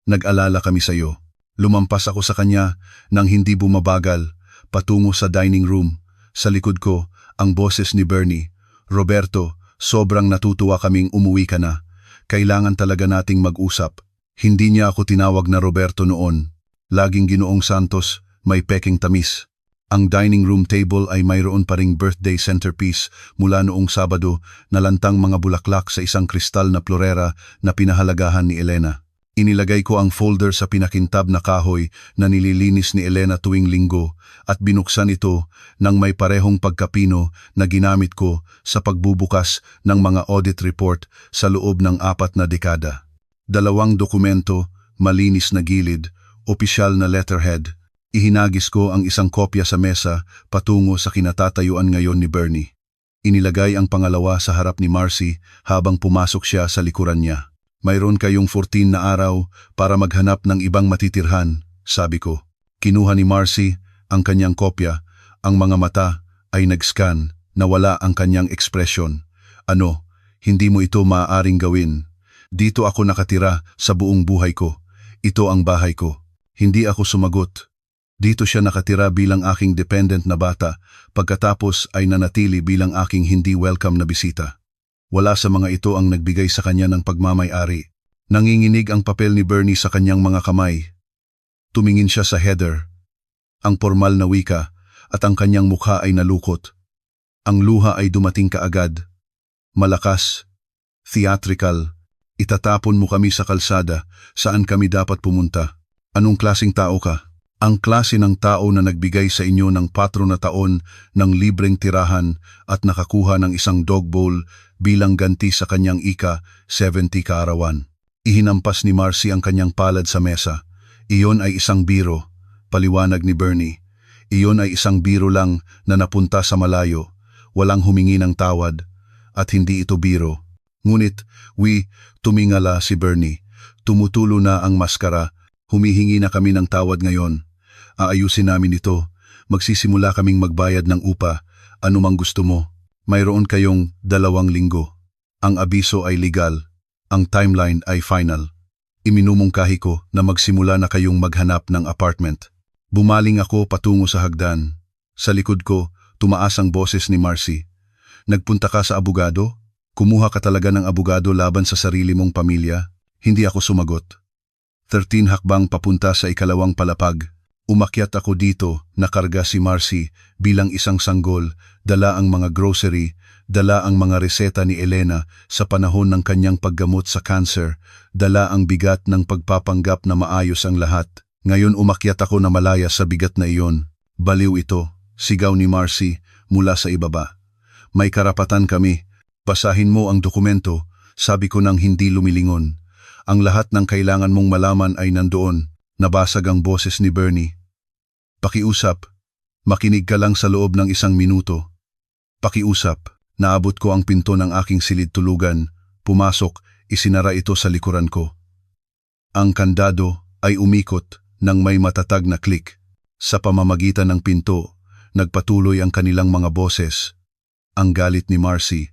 Nag-alala kami sa iyo. Lumampas ako sa kanya nang hindi bumabagal patungo sa dining room. Sa likod ko, ang boses ni Bernie. Roberto, sobrang natutuwa kaming umuwi ka na. Kailangan talaga nating mag-usap. Hindi niya ako tinawag na Roberto noon. Laging Ginoong Santos, may peking tamis. Ang dining room table ay mayroon pa ring birthday centerpiece mula noong Sabado na lantang mga bulaklak sa isang kristal na florera na pinahalagahan ni Elena. Inilagay ko ang folder sa pinakintab na kahoy na nililinis ni Elena tuwing linggo at binuksan ito ng may parehong pagkapino na ginamit ko sa pagbubukas ng mga audit report sa loob ng 4 na dekada. 2 dokumento, malinis na gilid, opisyal na letterhead. Ihinagis ko ang isang kopya sa mesa patungo sa kinatatayuan ngayon ni Bernie. Inilagay ang pangalawa sa harap ni Marcy habang pumasok siya sa likuran niya. Mayroon kayong 14 na araw para maghanap ng ibang matitirhan, sabi ko. Kinuha ni Marcy ang kanyang kopya, ang mga mata ay nag-scan, nawala ang kanyang ekspresyon. Ano, hindi mo ito maaaring gawin. Dito ako nakatira sa buong buhay ko. Ito ang bahay ko. Hindi ako sumagot. Dito siya nakatira bilang aking dependent na bata, pagkatapos ay nanatili bilang aking hindi welcome na bisita. Wala sa mga ito ang nagbigay sa kanya ng pagmamay-ari. Nanginginig ang papel ni Bernie sa kanyang mga kamay. Tumingin siya sa header, ang formal na wika, at ang kanyang mukha ay nalukot. Ang luha ay dumating kaagad. Malakas, theatrical, itatapon mo kami sa kalsada, saan kami dapat pumunta? Anong klaseng tao ka? Ang klase ng tao na nagbigay sa inyo ng 4 na taon ng libreng tirahan at nakakuha ng isang dog bowl bilang ganti sa kanyang ika-70 kaarawan. Ihinampas ni Marcy ang kanyang palad sa mesa. Iyon ay isang biro, paliwanag ni Bernie. Iyon ay isang biro lang na napunta sa malayo, walang humingi ng tawad, at hindi ito biro. Ngunit, tumingala si Bernie. Tumutulo na ang maskara, humihingi na kami ng tawad ngayon. Aayusin namin ito. Magsisimula kaming magbayad ng upa. Ano mang gusto mo. Mayroon kayong 2 linggo. Ang abiso ay legal. Ang timeline ay final. Iminumungkahi ko na magsimula na kayong maghanap ng apartment. Bumaling ako patungo sa hagdan. Sa likod ko, tumaas ang boses ni Marcy. Nagpunta ka sa abogado? Kumuha ka talaga ng abogado laban sa sarili mong pamilya? Hindi ako sumagot. 13 hakbang papunta sa 2nd palapag. Umakyat ako dito, nakarga si Marcy bilang isang sanggol, dala ang mga grocery, dala ang mga reseta ni Elena sa panahon ng kanyang paggamot sa cancer, dala ang bigat ng pagpapanggap na maayos ang lahat. Ngayon umakyat ako na malaya sa bigat na iyon. Baliw ito, sigaw ni Marcy mula sa ibaba. May karapatan kami. Basahin mo ang dokumento, sabi ko nang hindi lumilingon. Ang lahat ng kailangan mong malaman ay nandoon. Nabasag ang boses ni Bernie. Pakiusap. Makinig ka lang sa loob ng 1 minuto. Pakiusap. Naabot ko ang pinto ng aking silid tulugan. Pumasok, isinara ito sa likuran ko. Ang kandado ay umikot nang may matatag na click. Sa pamamagitan ng pinto, nagpatuloy ang kanilang mga boses. Ang galit ni Marcy.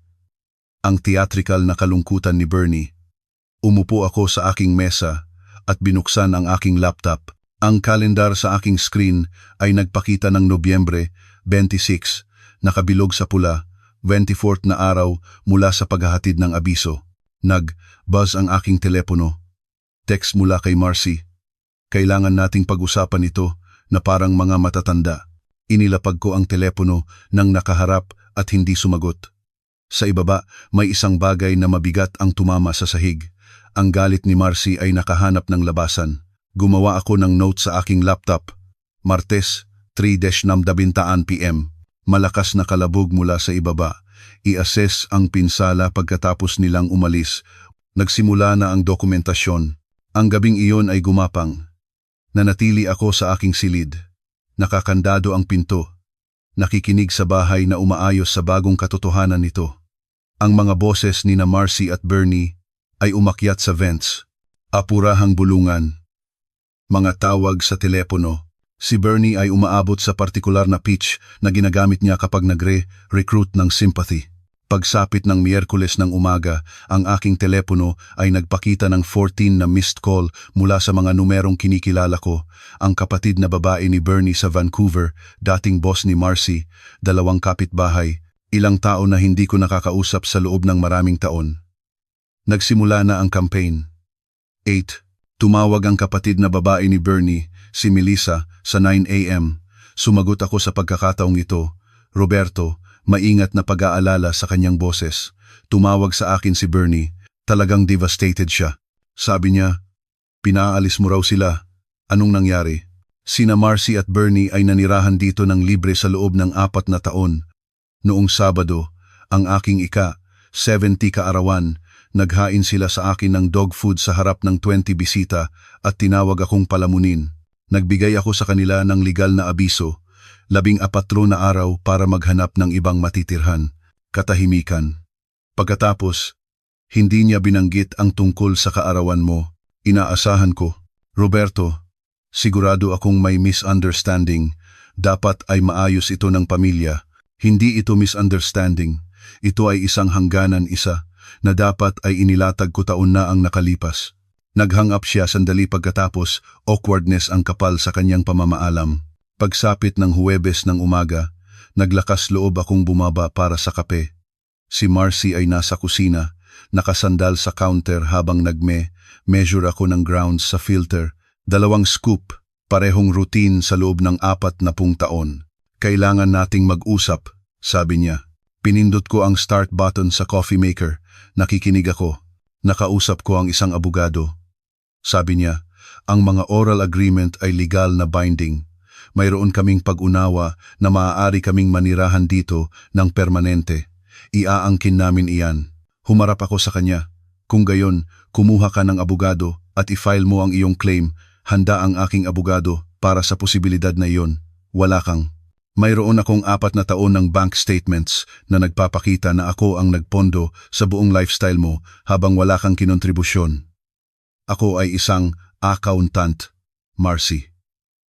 Ang theatrical na kalungkutan ni Bernie. Umupo ako sa aking mesa at binuksan ang aking laptop. Ang kalendar sa aking screen ay nagpakita ng Nobyembre 26, nakabilog sa pula, 24th na araw mula sa paghahatid ng abiso. Nag-buzz ang aking telepono. Text mula kay Marcy. Kailangan nating pag-usapan ito na parang mga matatanda. Inilapag ko ang telepono nang nakaharap at hindi sumagot. Sa ibaba, may isang bagay na mabigat ang tumama sa sahig. Ang galit ni Marcy ay nakahanap ng labasan. Gumawa ako ng note sa aking laptop. Martes, 3:19 PM. Malakas na kalabog mula sa ibaba. I-assess ang pinsala pagkatapos nilang umalis. Nagsimula na ang dokumentasyon. Ang gabing iyon ay gumapang. Nanatili ako sa aking silid. Nakakandado ang pinto. Nakikinig sa bahay na umaayos sa bagong katotohanan nito. Ang mga boses ni na Marcy at Bernie ay umakyat sa vents. Apurahang bulungan. Mga tawag sa telepono. Si Bernie ay umaabot sa partikular na pitch na ginagamit niya kapag nagre-recruit ng sympathy. Pagsapit ng Miyerkules ng umaga, ang aking telepono ay nagpakita ng 14 na missed call mula sa mga numerong kinikilala ko. Ang kapatid na babae ni Bernie sa Vancouver, dating boss ni Marcy, 2 kapitbahay, ilang tao na hindi ko nakakausap sa loob ng maraming taon. Nagsimula na ang campaign. 8. Tumawag ang kapatid na babae ni Bernie, si Melissa, sa 9 AM. Sumagot ako sa pagkakataong ito. Roberto, maingat na pag-aalala sa kanyang boses. Tumawag sa akin si Bernie. Talagang devastated siya. Sabi niya, pinaalis mo raw sila. Anong nangyari? Sina Marcy at Bernie ay nanirahan dito ng libre sa loob ng 4 na taon. Noong Sabado, ang aking ika-70 kaarawan, Naghain sila sa akin ng dog food sa harap ng 20 bisita at tinawag akong palamunin. Nagbigay ako sa kanila ng legal na abiso, 14 na araw para maghanap ng ibang matitirhan. Katahimikan. Pagkatapos, hindi niya binanggit ang tungkol sa kaarawan mo. Inaasahan ko, Roberto, sigurado akong may misunderstanding. Dapat ay maayos ito ng pamilya. Hindi ito misunderstanding. Ito ay isang hangganan isa na dapat ay inilatag ko taon na ang nakalipas. Naghang up siya sandali pagkatapos, awkwardness ang kapal sa kanyang pamamaalam. Pagsapit ng Huwebes ng umaga, naglakas loob akong bumaba para sa kape. Si Marcy ay nasa kusina, nakasandal sa counter habang measure ako ng grounds sa filter. 2 scoop, parehong routine sa loob ng 40 taon. Kailangan nating mag-usap, sabi niya. Pinindot ko ang start button sa coffee maker. Nakikinig ako. Nakausap ko ang isang abogado. Sabi niya, ang mga oral agreement ay legal na binding. Mayroon kaming pag-unawa na maaari kaming manirahan dito ng permanente. Iaangkin namin iyan. Humarap ako sa kanya. Kung gayon, kumuha ka ng abogado at i-file mo ang iyong claim. Handa ang aking abogado para sa posibilidad na iyon. Wala kang. Mayroon akong 4 na taon ng bank statements na nagpapakita na ako ang nagpondo sa buong lifestyle mo habang wala kang kinontribusyon. Ako ay isang accountant, Marcy.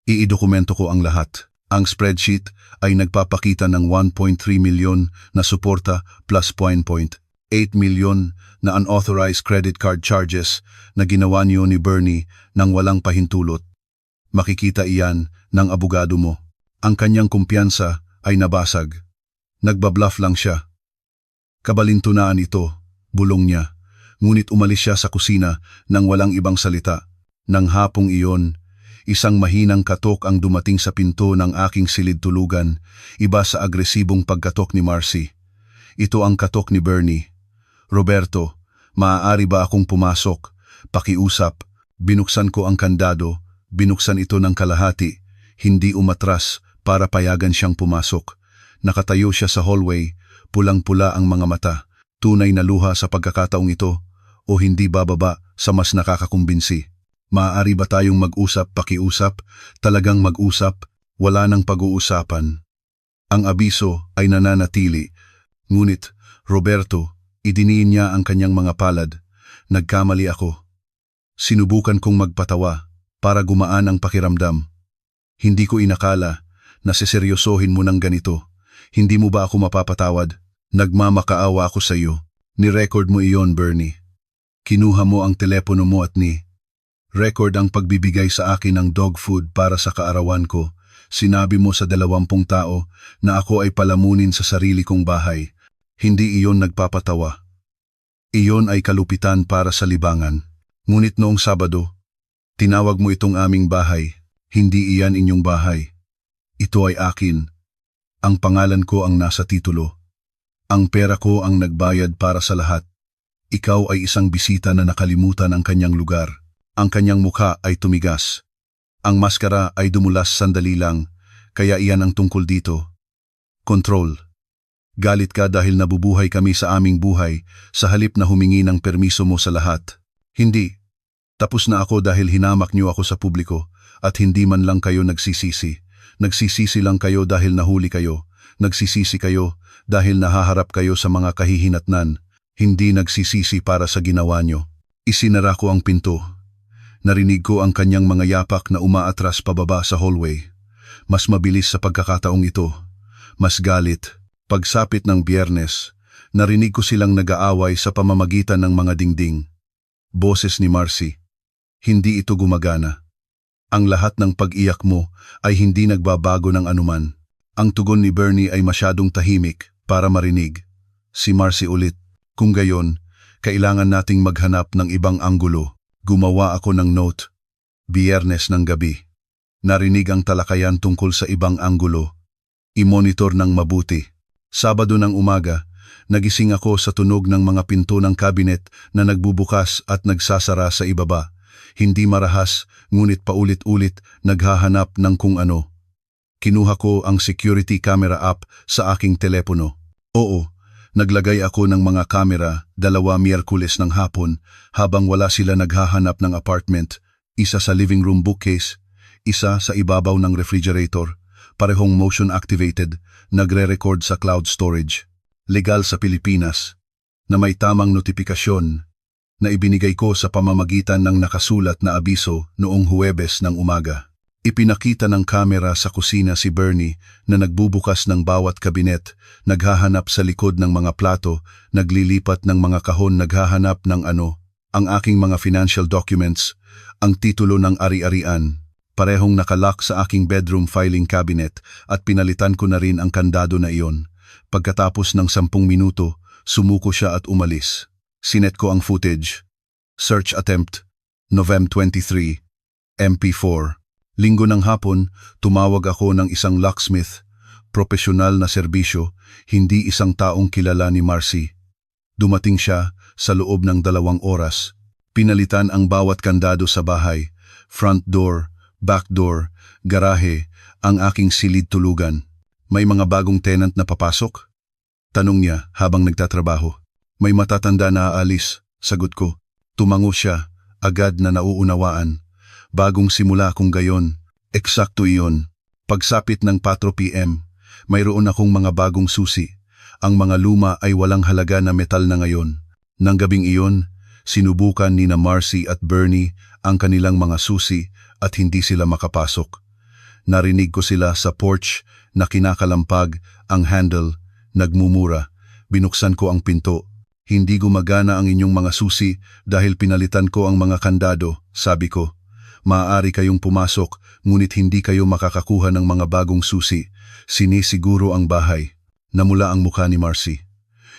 Iidokumento ko ang lahat. Ang spreadsheet ay nagpapakita ng 1.3 milyon na suporta plus 0.8 milyon na unauthorized credit card charges na ginawa niyo ni Bernie nang walang pahintulot. Makikita iyan ng abogado mo. Ang kanyang kumpiyansa ay nabasag. Nagbabluff lang siya. Kabalintunaan ito, bulong niya. Ngunit umalis siya sa kusina nang walang ibang salita. Nang hapong iyon, isang mahinang katok ang dumating sa pinto ng aking silid tulugan, iba sa agresibong pagkatok ni Marcy. Ito ang katok ni Bernie. Roberto, maaari ba akong pumasok? Pakiusap. Binuksan ko ang kandado, binuksan ito ng kalahati, hindi umatras para payagan siyang pumasok. Nakatayo siya sa hallway, pulang-pula ang mga mata, tunay na luha sa pagkakataong ito, o hindi bababa sa mas nakakakumbinsi. Maaari ba tayong mag-usap, pakiusap, talagang mag-usap, wala nang pag-uusapan. Ang abiso ay nananatili, ngunit, Roberto, idiniin niya ang kanyang mga palad. Nagkamali ako. Sinubukan kong magpatawa para gumaan ang pakiramdam. Hindi ko inakala na seseryosohin mo ng ganito. Hindi mo ba ako mapapatawad? Nagmamakaawa ako sa iyo. Ni-record mo iyon, Bernie. Kinuha mo ang telepono mo at record ang pagbibigay sa akin ng dog food para sa kaarawan ko. Sinabi mo sa 20 tao na ako ay palamunin sa sarili kong bahay. Hindi iyon nagpapatawa. Iyon ay kalupitan para sa libangan. Ngunit noong Sabado, tinawag mo itong aming bahay. Hindi iyan inyong bahay. Ito ay akin. Ang pangalan ko ang nasa titulo. Ang pera ko ang nagbayad para sa lahat. Ikaw ay isang bisita na nakalimutan ang kanyang lugar. Ang kanyang mukha ay tumigas. Ang maskara ay dumulas sandali lang, kaya iyan ang tungkol dito. Control. Galit ka dahil nabubuhay kami sa aming buhay sa halip na humingi ng permiso mo sa lahat. Hindi. Tapos na ako dahil hinamak niyo ako sa publiko at hindi man lang kayo nagsisisi. Nagsisisi lang kayo dahil nahuli kayo. Nagsisisi kayo dahil nahaharap kayo sa mga kahihinatnan. Hindi nagsisisi para sa ginawa niyo. Isinara ko ang pinto. Narinig ko ang kanyang mga yapak na umaatras pababa sa hallway. Mas mabilis sa pagkakataong ito. Mas galit. Pagsapit ng Biyernes, narinig ko silang nag-aaway sa pamamagitan ng mga dingding. Boses ni Marcy. Hindi ito gumagana. Ang lahat ng pag-iyak mo ay hindi nagbabago ng anuman. Ang tugon ni Bernie ay masyadong tahimik para marinig. Si Marcy ulit. Kung gayon, kailangan nating maghanap ng ibang anggulo. Gumawa ako ng note. Biyernes ng gabi. Narinig ang talakayan tungkol sa ibang anggulo. I-monitor ng mabuti. Sabado ng umaga, nagising ako sa tunog ng mga pinto ng kabinet na nagbubukas at nagsasara sa ibaba. Hindi marahas, ngunit paulit-ulit naghahanap ng kung ano. Kinuha ko ang security camera app sa aking telepono. Oo, Naglagay ako ng mga kamera 2 Miyerkules ng hapon habang wala sila naghahanap ng apartment, isa sa living room bookcase, isa sa ibabaw ng refrigerator, parehong motion activated, nagre-record sa cloud storage. Legal sa Pilipinas, na may tamang notifikasyon na ibinigay ko sa pamamagitan ng nakasulat na abiso noong Huwebes ng umaga. Ipinakita ng kamera sa kusina si Bernie na nagbubukas ng bawat kabinet, naghahanap sa likod ng mga plato, naglilipat ng mga kahon, naghahanap ng ang aking mga financial documents, ang titulo ng ari-arian, parehong nakalock sa aking bedroom filing cabinet at pinalitan ko na rin ang kandado na iyon. Pagkatapos ng 10 minuto, sumuko siya at umalis. Sinet ko ang footage. Search attempt, November 23, MP4. Linggo ng hapon, tumawag ako ng isang locksmith, profesional na serbisyo, hindi isang taong kilala ni Marcy. Dumating siya sa loob ng 2 oras. Pinalitan ang bawat kandado sa bahay, front door, back door, garahe, ang aking silid tulugan. May mga bagong tenant na papasok? Tanong niya habang nagtatrabaho. May matatanda na aalis, sagot ko. Tumango siya, agad na nauunawaan. Bagong simula kung gayon. Eksakto iyon. Pagsapit ng 4 PM, mayroon akong mga bagong susi. Ang mga luma ay walang halaga na metal na ngayon. Nang gabing iyon, sinubukan ni na Marcy at Bernie ang kanilang mga susi at hindi sila makapasok. Narinig ko sila sa porch na kinakalampag ang handle, nagmumura. Binuksan ko ang pinto. Hindi gumagana ang inyong mga susi dahil pinalitan ko ang mga kandado, sabi ko. Maaari kayong pumasok, ngunit hindi kayo makakakuha ng mga bagong susi. Sinisiguro ang bahay. Namula ang mukha ni Marcy.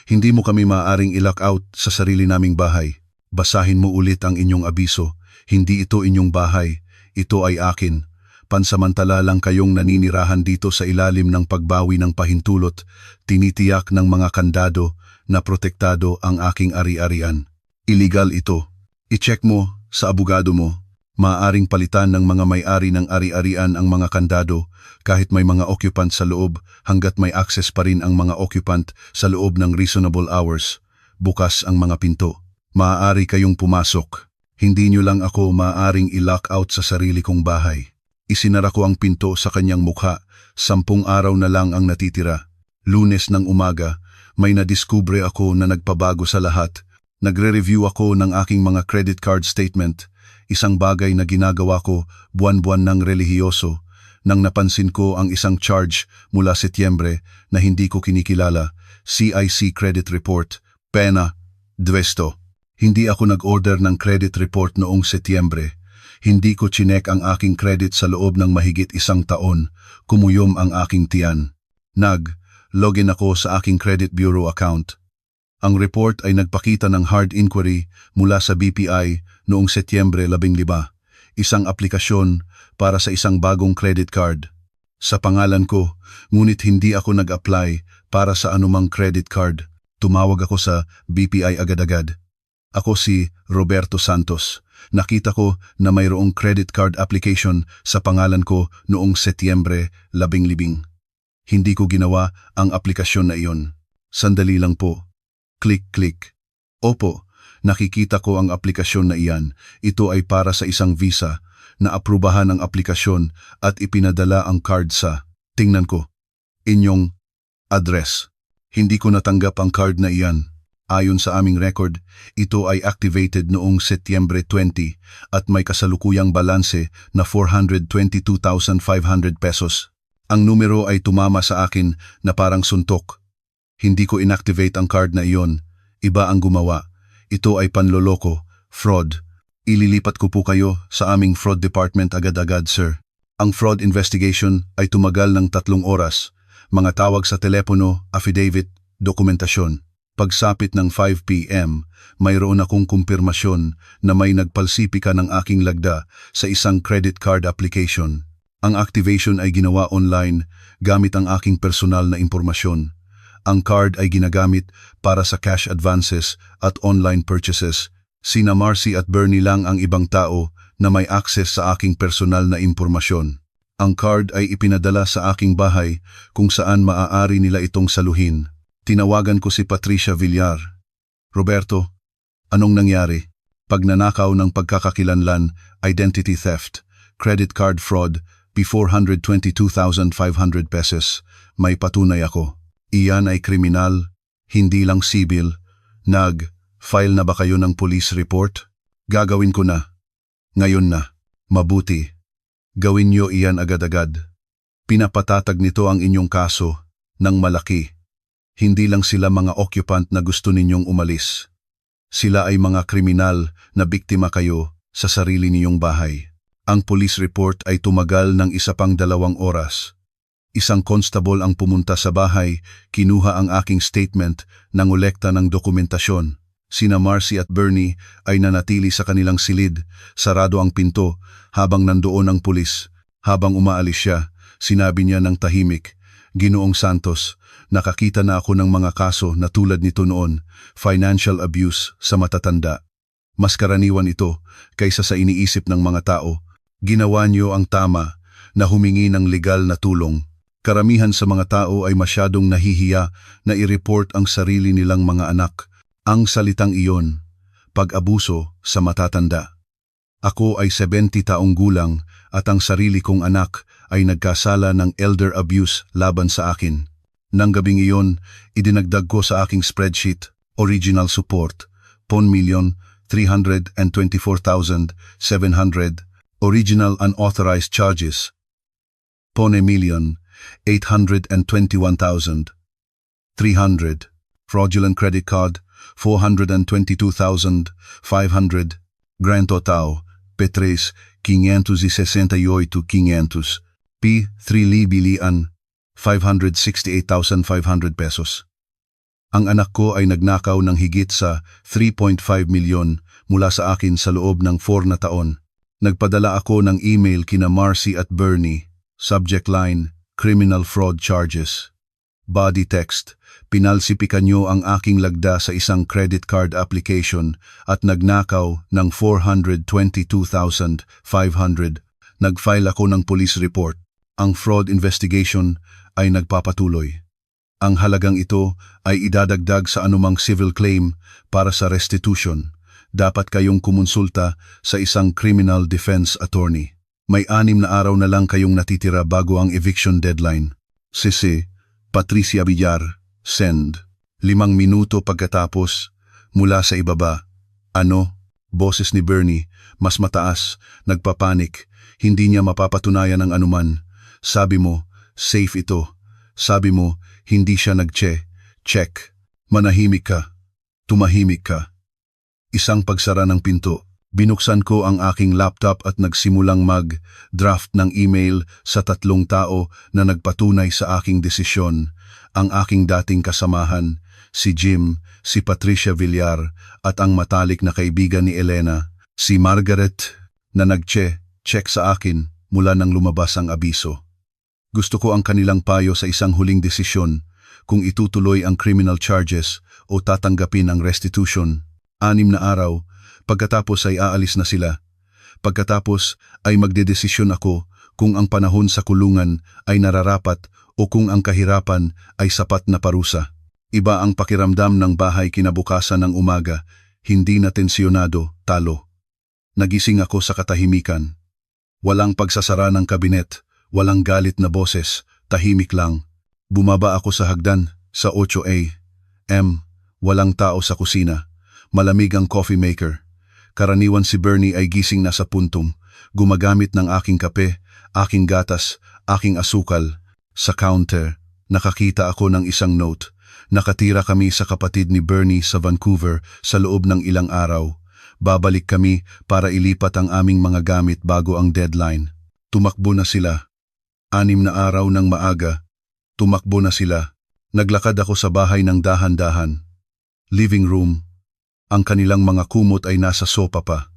Hindi mo kami maaaring i-lock out sa sarili naming bahay. Basahin mo ulit ang inyong abiso. Hindi ito inyong bahay. Ito ay akin. Pansamantala lang kayong naninirahan dito sa ilalim ng pagbawi ng pahintulot. Tinitiyak ng mga kandado na protektado ang aking ari-arian. Illegal ito. I-check mo sa abogado mo. Maaaring palitan ng mga may-ari ng ari-arian ang mga kandado kahit may mga occupant sa loob hanggat may access pa rin ang mga occupant sa loob ng reasonable hours. Bukas ang mga pinto. Maaari kayong pumasok. Hindi nyo lang ako maaaring i-lock out sa sarili kong bahay. Isinara ko ang pinto sa kanyang mukha. 10 araw na lang ang natitira. Lunes ng umaga, may nadiskubre ako na nagpabago sa lahat. Nagre-review ako ng aking mga credit card statement. Isang bagay na ginagawa ko buwan-buwan ng relihiyoso, nang napansin ko ang isang charge mula Setyembre na hindi ko kinikilala, CIC credit report, pena, 200. Hindi ako nag-order ng credit report noong Setyembre. Hindi ko chinek ang aking credit sa loob ng mahigit 1 taon, kumuyom ang aking tiyan. Login ako sa aking credit bureau account. Ang report ay nagpakita ng hard inquiry mula sa BPI noong Setyembre 15, isang aplikasyon para sa isang bagong credit card. Sa pangalan ko, ngunit hindi ako nag-apply para sa anumang credit card. Tumawag ako sa BPI agad-agad. Ako si Roberto Santos. Nakita ko na mayroong credit card application sa pangalan ko noong Setyembre 15. Hindi ko ginawa ang aplikasyon na iyon. Sandali lang po. Click. Opo, nakikita ko ang aplikasyon na iyan. Ito ay para sa isang visa na aprubahan ang aplikasyon at ipinadala ang card sa, tingnan ko, inyong address. Hindi ko natanggap ang card na iyan. Ayon sa aming record, ito ay activated noong Setyembre 20 at may kasalukuyang balanse na 422,500 pesos. Ang numero ay tumama sa akin na parang suntok. Hindi ko inactivate ang card na iyon. Iba ang gumawa. Ito ay panloloko, fraud. Ililipat ko po kayo sa aming fraud department agad-agad, sir. Ang fraud investigation ay tumagal ng 3 oras. Mga tawag sa telepono, affidavit, dokumentasyon. Pagsapit ng 5 PM, mayroon akong kumpirmasyon na may nagpalsipika ng aking lagda sa isang credit card application. Ang activation ay ginawa online gamit ang aking personal na impormasyon. Ang card ay ginagamit para sa cash advances at online purchases. Sina Marcy at Bernie lang ang ibang tao na may access sa aking personal na impormasyon. Ang card ay ipinadala sa aking bahay kung saan maaari nila itong saluhin. Tinawagan ko si Patricia Villar. Roberto, anong nangyari? Pagnanakaw ng pagkakakilanlan, identity theft, credit card fraud, ₱422,500 pesos. May patunay ako. Iyan ay kriminal, hindi lang sibil. File na ba kayo ng police report? Gagawin ko na. Ngayon na. Mabuti. Gawin niyo iyan agad-agad. Pinapatatag nito ang inyong kaso ng malaki. Hindi lang sila mga occupant na gusto ninyong umalis. Sila ay mga kriminal na biktima kayo sa sarili ninyong bahay. Ang police report ay tumagal ng isa pang 2 oras. Isang constable ang pumunta sa bahay, kinuha ang aking statement, nangolekta ng dokumentasyon. Sina Marcy at Bernie ay nanatili sa kanilang silid, sarado ang pinto, habang nandoon ang pulis. Habang umaalis siya, sinabi niya ng tahimik, "Ginoong Santos, nakakita na ako ng mga kaso na tulad nito noon, financial abuse sa matatanda. Mas karaniwan ito kaysa sa iniisip ng mga tao. Ginawa niyo ang tama na humingi ng legal na tulong. Karamihan sa mga tao ay masyadong nahihiya na i-report ang sarili nilang mga anak. Ang salitang iyon, pag-abuso sa matatanda. Ako ay 70 taong gulang at ang sarili kong anak ay nagkasala ng elder abuse laban sa akin. Nang gabing iyon, idinagdag ko sa aking spreadsheet, original support, ₱1,324,700, original unauthorized charges, ₱1,821,300, fraudulent credit card, ₱422,500, grand total, ₱568,500, ₱3,568,500 pesos. Ang anak ko ay nagnakaw ng higit sa 3.5 milyon mula sa akin sa loob ng 4 na taon. Nagpadala ako ng email kina Marcy at Bernie. Subject line, criminal fraud charges. Body text, pinalsipikan niyo ang aking lagda sa isang credit card application at nagnakaw ng 422,500. Nag-file ako ng police report. Ang fraud investigation ay nagpapatuloy. Ang halagang ito ay idadagdag sa anumang civil claim para sa restitution. Dapat kayong kumonsulta sa isang criminal defense attorney. May 6 na araw na lang kayong natitira bago ang eviction deadline. CC, Patricia Villar, send. 5 minuto pagkatapos, mula sa ibaba. Ano? Boses ni Bernie, mas mataas, nagpapanik. Hindi niya mapapatunayan ang anuman. Sabi mo, safe ito. Sabi mo, hindi siya nag-check. Manahimik ka. Tumahimik ka. Isang pagsara ng pinto. Binuksan ko ang aking laptop at nagsimulang mag-draft ng email sa 3 tao na nagpatunay sa aking desisyon. Ang aking dating kasamahan, si Jim, si Patricia Villar at ang matalik na kaibigan ni Elena, si Margaret, na nag-check sa akin mula nang lumabas ang abiso. Gusto ko ang kanilang payo sa isang huling desisyon, kung itutuloy ang criminal charges o tatanggapin ang restitution. 6 na araw, pagkatapos ay aalis na sila. Pagkatapos ay magdedesisyon ako kung ang panahon sa kulungan ay nararapat o kung ang kahirapan ay sapat na parusa. Iba ang pakiramdam ng bahay kinabukasan ng umaga, hindi na tensyonado, talo. Nagising ako sa katahimikan. Walang pagsasara ng kabinet, walang galit na boses, tahimik lang. Bumaba ako sa hagdan, sa 8 a.m. Walang tao sa kusina. Malamig ang coffee maker. Karaniwan si Bernie ay gising na sa puntong, gumagamit ng aking kape, aking gatas, aking asukal. Sa counter, nakakita ako ng isang note. Nakatira kami sa kapatid ni Bernie sa Vancouver sa loob ng ilang araw. Babalik kami para ilipat ang aming mga gamit bago ang deadline. Tumakbo na sila. 6 na araw ng maaga. Tumakbo na sila. Naglakad ako sa bahay ng dahan-dahan. Living room. Ang kanilang mga kumot ay nasa sopa pa.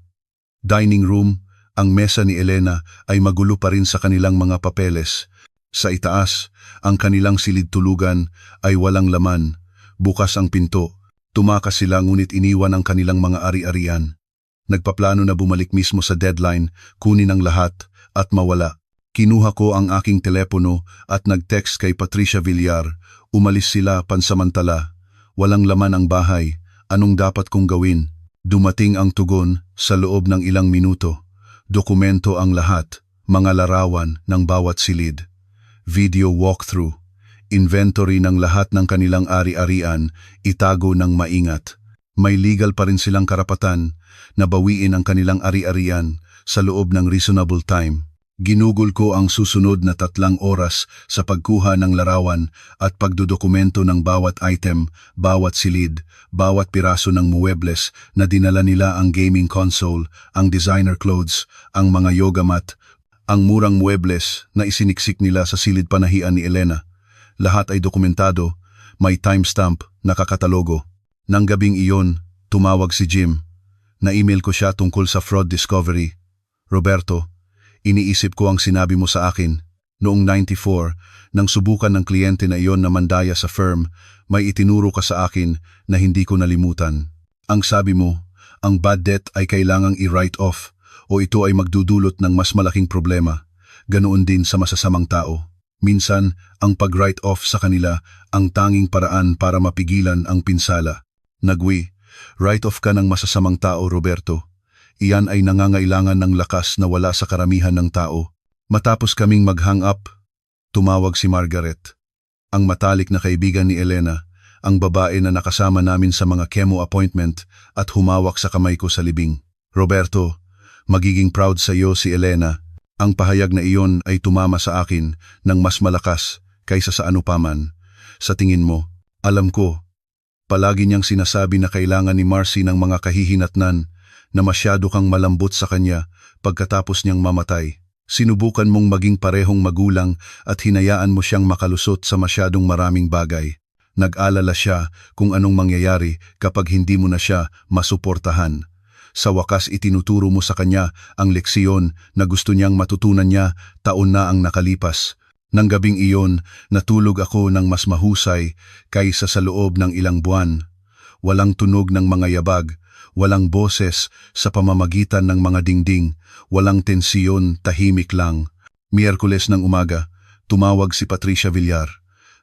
Dining room, ang mesa ni Elena ay magulo pa rin sa kanilang mga papeles. Sa itaas, ang kanilang silid-tulugan ay walang laman. Bukas ang pinto. Tumakas sila ngunit iniwan ang kanilang mga ari-arian. Nagpaplano na bumalik mismo sa deadline, kunin ang lahat at mawala. Kinuha ko ang aking telepono at nag-text kay Patricia Villar. Umalis sila pansamantala. Walang laman ang bahay. Anong dapat kong gawin? Dumating ang tugon sa loob ng ilang minuto. Dokumento ang lahat, mga larawan ng bawat silid. Video walkthrough. Inventory ng lahat ng kanilang ari-arian, itago ng maingat. May legal pa rin silang karapatan na bawiin ang kanilang ari-arian sa loob ng reasonable time. Ginugol ko ang susunod na 3 oras sa pagkuha ng larawan at pagdodokumento ng bawat item, bawat silid, bawat piraso ng muebles na dinala nila, ang gaming console, ang designer clothes, ang mga yoga mat, ang murang muebles na isiniksik nila sa silid panahian ni Elena. Lahat ay dokumentado, may timestamp, nakakatalogo. Nang gabing iyon, tumawag si Jim. Na-email ko siya tungkol sa fraud discovery. Roberto, iniisip ko ang sinabi mo sa akin. Noong 94, nang subukan ng kliyente na iyon na mandaya sa firm, may itinuro ka sa akin na hindi ko nalimutan. Ang sabi mo, ang bad debt ay kailangang i-write off o ito ay magdudulot ng mas malaking problema. Ganoon din sa masasamang tao. Minsan, ang pag-write off sa kanila ang tanging paraan para mapigilan ang pinsala. Nagwi, write off ka ng masasamang tao, Roberto. Iyan ay nangangailangan ng lakas na wala sa karamihan ng tao. Matapos kaming mag-hang up, tumawag si Margaret. Ang matalik na kaibigan ni Elena, ang babae na nakasama namin sa mga chemo appointment at humawak sa kamay ko sa libing. Roberto, magiging proud sa iyo si Elena. Ang pahayag na iyon ay tumama sa akin ng mas malakas kaysa sa anupaman. Sa tingin mo, alam ko, palagi niyang sinasabi na kailangan ni Marcy ng mga kahihinatnan, na masyado kang malambot sa kanya pagkatapos niyang mamatay. Sinubukan mong maging parehong magulang at hinayaan mo siyang makalusot sa masyadong maraming bagay. Nag-alala siya kung anong mangyayari kapag hindi mo na siya masuportahan. Sa wakas itinuturo mo sa kanya ang leksiyon na gusto niyang matutunan niya, taon na ang nakalipas. Nang gabing iyon, natulog ako ng mas mahusay kaysa sa loob ng ilang buwan. Walang tunog ng mga yabag, walang boses sa pamamagitan ng mga dingding, walang tensiyon, tahimik lang. Miyerkules ng umaga, tumawag si Patricia Villar.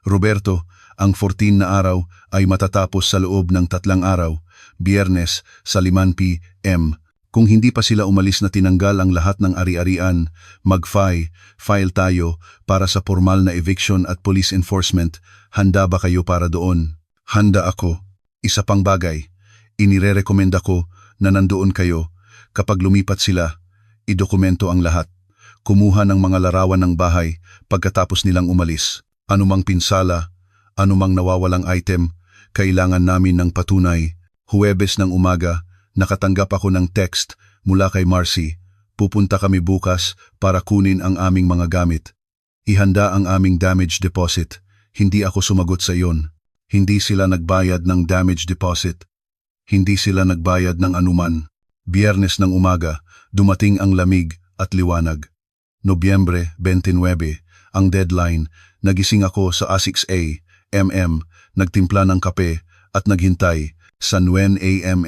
Roberto, ang 14 na araw ay matatapos sa loob ng 3 araw, Biyernes sa 5 p.m. Kung hindi pa sila umalis na tinanggal ang lahat ng ari-arian, file tayo para sa formal na eviction at police enforcement. Handa ba kayo para doon? Handa ako. Isa pang bagay, inirerekomenda ko na nandoon kayo. Kapag lumipat sila, idokumento ang lahat. Kumuha ng mga larawan ng bahay pagkatapos nilang umalis. Anumang pinsala, anumang nawawalang item, kailangan namin ng patunay. Huwebes ng umaga, nakatanggap ako ng text mula kay Marcy. Pupunta kami bukas para kunin ang aming mga gamit. Ihanda ang aming damage deposit. Hindi ako sumagot sa iyon. Hindi sila nagbayad ng damage deposit. Hindi sila nagbayad ng anuman. Biyernes ng umaga, dumating ang lamig at liwanag. Nobyembre 29, ang deadline. Nagising ako sa 6 a.m., nagtimpla ng kape at naghintay sa 9 a.m.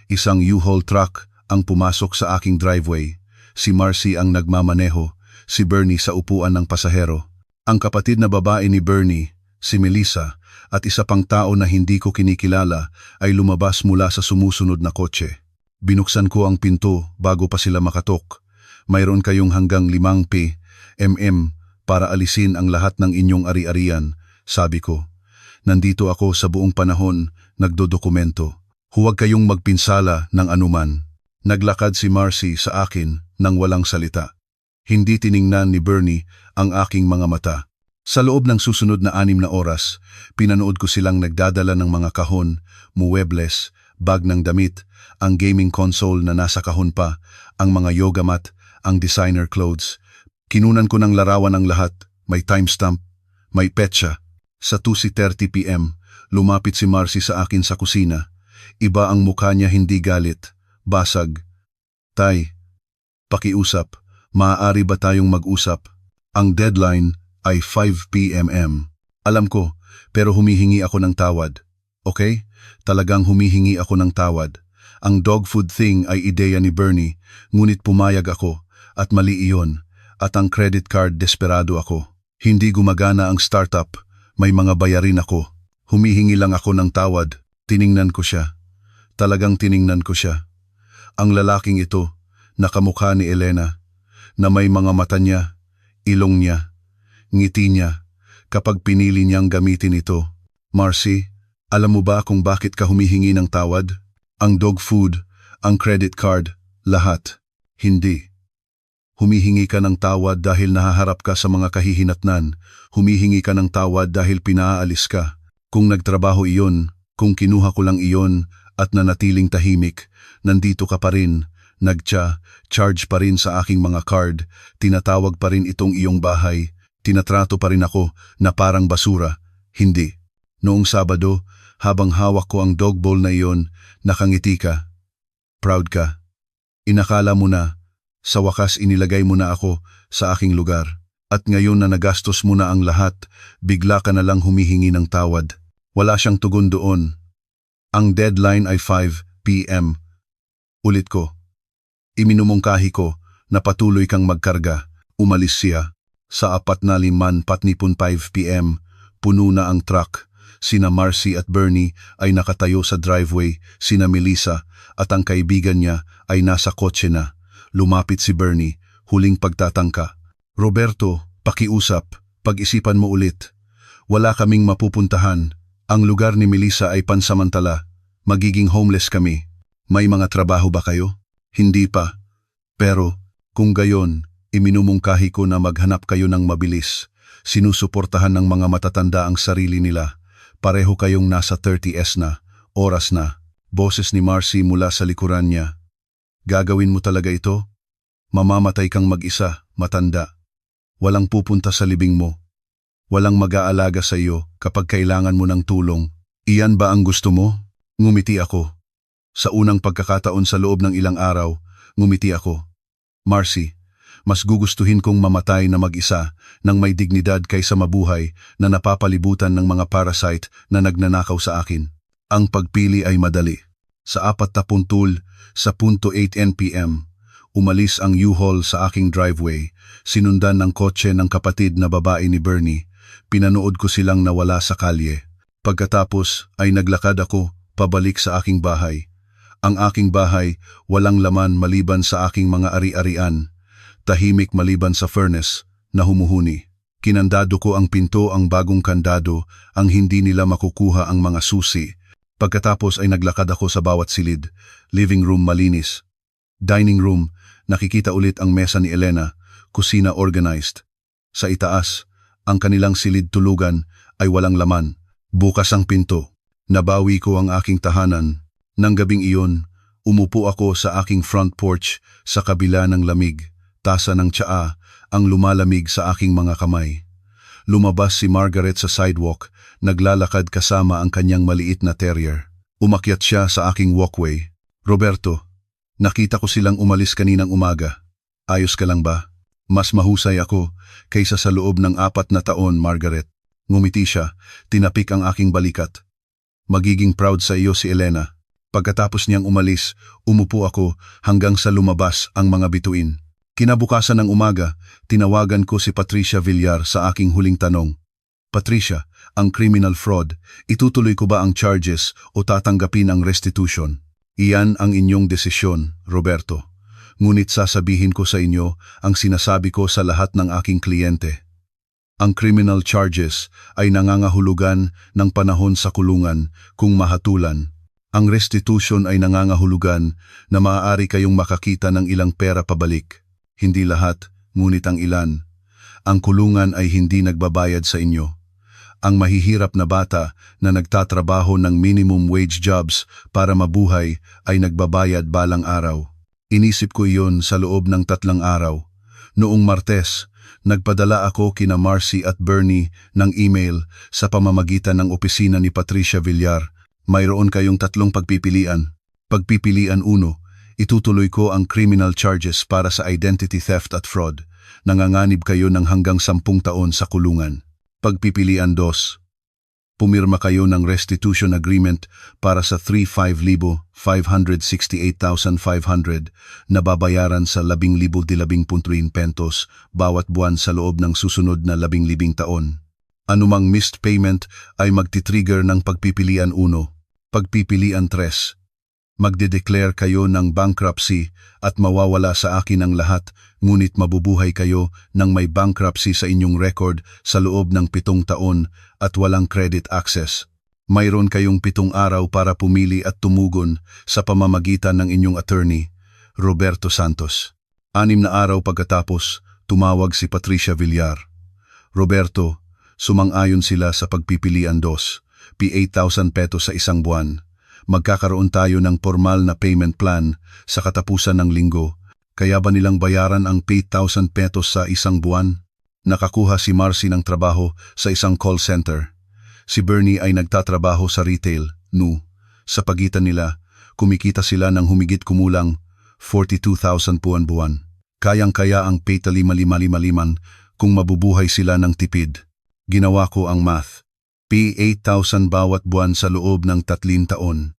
Isang U-Haul truck ang pumasok sa aking driveway. Si Marcy ang nagmamaneho, si Bernie sa upuan ng pasahero. Ang kapatid na babae ni Bernie, si Melissa, at isa pang tao na hindi ko kinikilala ay lumabas mula sa sumusunod na kotse. Binuksan ko ang pinto bago pa sila makatok. Mayroon kayong hanggang 5 p.m. para alisin ang lahat ng inyong ari-arian, sabi ko. Nandito ako sa buong panahon, nagdodokumento. Huwag kayong magpinsala ng anuman. Naglakad si Marcy sa akin nang walang salita. Hindi tiningnan ni Bernie ang aking mga mata. Sa loob ng susunod na 6 na oras, pinanood ko silang nagdadala ng mga kahon, muebles, bag ng damit, ang gaming console na nasa kahon pa, ang mga yoga mat, ang designer clothes. Kinunan ko ng larawan ang lahat, may timestamp, may petsa. Sa 2:30 p.m., lumapit si Marcy sa akin sa kusina. Iba ang mukha niya, hindi galit, basag. Tay, pakiusap, maaari ba tayong mag-usap? Ang deadline ay 5 p.m. Alam ko, pero humihingi ako ng tawad. Okay? Talagang humihingi ako ng tawad. Ang dog food thing ay ideya ni Bernie, ngunit pumayag ako, at mali iyon. at ang credit card desperado ako. Hindi gumagana ang startup, may mga bayarin ako. Humihingi lang ako ng tawad, tiningnan ko siya. Talagang tiningnan ko siya. Ang lalaking ito, nakamukha ni Elena, na may mga mata niya, ilong niya, ngiti niya, kapag pinili niyang gamitin ito. Marcy, alam mo ba kung bakit ka humihingi ng tawad? Ang dog food, ang credit card, lahat. Hindi. Humihingi ka ng tawad dahil nahaharap ka sa mga kahihinatnan. Humihingi ka ng tawad dahil pinaalis ka. Kung nagtrabaho iyon, kung kinuha ko lang iyon at nanatiling tahimik, nandito ka pa rin, charge pa rin sa aking mga card, tinatawag pa rin itong iyong bahay, tinatrato pa rin ako na parang basura. Hindi. Noong Sabado, habang hawak ko ang dog bowl na iyon, nakangiti ka. Proud ka. Inakala mo na, sa wakas inilagay mo na ako sa aking lugar. At ngayon na nagastos mo na ang lahat, bigla ka na lang humihingi ng tawad. Wala siyang tugon doon. Ang deadline ay 5 p.m. Ulit ko. Iminumungkahi ko na patuloy kang magkarga. Umalis siya. Sa 4:05 p.m., puno na ang truck. Sina Marcy at Bernie ay nakatayo sa driveway, sina Melissa at ang kaibigan niya ay nasa kotse na. Lumapit si Bernie, huling pagtatangka. Roberto, pakiusap, pag-isipan mo ulit. Wala kaming mapupuntahan. Ang lugar ni Melissa ay pansamantala. Magiging homeless kami. May mga trabaho ba kayo? Hindi pa. Pero, kung gayon, iminumungkahi ko na maghanap kayo ng mabilis. Sinusuportahan ng mga matatanda ang sarili nila. Pareho kayong nasa 30s na, oras na. Boses ni Marcy mula sa likuran niya. Gagawin mo talaga ito? Mamamatay kang mag-isa, matanda. Walang pupunta sa libing mo. Walang mag-aalaga sa iyo kapag kailangan mo ng tulong. Iyan ba ang gusto mo? Ngumiti ako. Sa unang pagkakataon sa loob ng ilang araw, ngumiti ako. Marcy, mas gugustuhin kong mamatay na mag-isa nang may dignidad kaysa mabuhay na napapalibutan ng mga parasite na nagnanakaw sa akin. Ang pagpili ay madali. Sa 4:00 sa 8 p.m., umalis ang U-Haul sa aking driveway, sinundan ng kotse ng kapatid na babae ni Bernie. Pinanood ko silang nawala sa kalye. Pagkatapos ay naglakad ako pabalik sa aking bahay. Ang aking bahay walang laman maliban sa aking mga ari-arian. Tahimik maliban sa furnace na humuhuni. Kinandado ko ang pinto, ang bagong kandado, ang hindi nila makukuha ang mga susi. Pagkatapos ay naglakad ako sa bawat silid. Living room malinis. Dining room, nakikita ulit ang mesa ni Elena. Kusina organized. Sa itaas, ang kanilang silid tulugan ay walang laman. Bukas ang pinto. Nabawi ko ang aking tahanan. Nang gabing iyon, umupo ako sa aking front porch sa kabila ng lamig. Tasa ng tsaa ang lumalamig sa aking mga kamay. Lumabas si Margaret sa sidewalk, naglalakad kasama ang kanyang maliit na terrier. Umakyat siya sa aking walkway. Roberto, nakita ko silang umalis kaninang umaga. Ayos ka lang ba? Mas mahusay ako kaysa sa loob ng 4 na taon, Margaret. Ngumiti siya, tinapik ang aking balikat. Magiging proud sa iyo si Elena. Pagkatapos niyang umalis, umupo ako hanggang sa lumabas ang mga bituin. Kinabukasan ng umaga, tinawagan ko si Patricia Villar sa aking huling tanong. Patricia, ang criminal fraud, itutuloy ko ba ang charges o tatanggapin ang restitution? Iyan ang inyong desisyon, Roberto. Ngunit sasabihin ko sa inyo ang sinasabi ko sa lahat ng aking kliyente. Ang criminal charges ay nangangahulugan ng panahon sa kulungan kung mahatulan. Ang restitution ay nangangahulugan na maaari kayong makakita ng ilang pera pabalik. Hindi lahat, ngunit ang ilan. Ang kulungan ay hindi nagbabayad sa inyo. Ang mahihirap na bata na nagtatrabaho ng minimum wage jobs para mabuhay ay nagbabayad balang araw. Inisip ko iyon sa loob ng 3 araw. Noong Martes, nagpadala ako kina Marcy at Bernie ng email sa pamamagitan ng opisina ni Patricia Villar. Mayroon kayong 3 pagpipilian. Pagpipilian 1, itutuloy ko ang criminal charges para sa identity theft at fraud. Nanganganib kayo ng hanggang 10 taon sa kulungan. Pagpipilian 2, Pumirma kayo ng restitution agreement para sa 35,568,500 na babayaran sa 10,010 pentos bawat buwan sa loob ng susunod na 10 taon. Anumang missed payment ay magti-trigger ng pagpipilian 1, pagpipilian 3. Magde-declare kayo ng bankruptcy at mawawala sa akin ang lahat, ngunit mabubuhay kayo ng may bankruptcy sa inyong record sa loob ng 7 taon at walang credit access. Mayroon kayong 7 araw para pumili at tumugon sa pamamagitan ng inyong attorney, Roberto Santos. 6 na araw pagkatapos, tumawag si Patricia Villar. Roberto, sumang-ayon sila sa pagpipilian 2, P8,000 pesos sa isang buwan. Magkakaroon tayo ng formal na payment plan sa katapusan ng linggo. Kaya ba nilang bayaran ang 8,000 pesos sa isang buwan? Nakakuha si Marcy ng trabaho sa isang call center. Si Bernie ay nagtatrabaho sa retail, Sa pagitan nila, kumikita sila ng humigit kumulang 42,000 buwan-buwan. Kayang-kaya ang pay 5,555 kung mabubuhay sila ng tipid. Ginawa ko ang math. P8,000 bawat buwan sa loob ng 3 taon.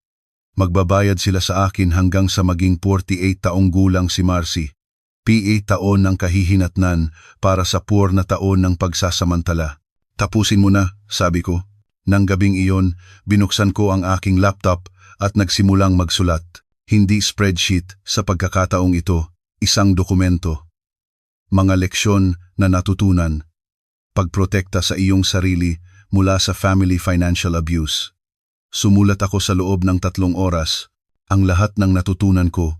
Magbabayad sila sa akin hanggang sa maging 48 taong gulang si Marcy. P8 taon ng kahihinatnan para sa 4 na taon ng pagsasamantala. Tapusin mo na, sabi ko. Nang gabing iyon, binuksan ko ang aking laptop at nagsimulang magsulat. Hindi spreadsheet sa pagkakataong ito, isang dokumento. Mga leksyon na natutunan. Pagprotekta sa iyong sarili mula sa family financial abuse. Sumulat ako sa loob ng 3 oras, ang lahat ng natutunan ko,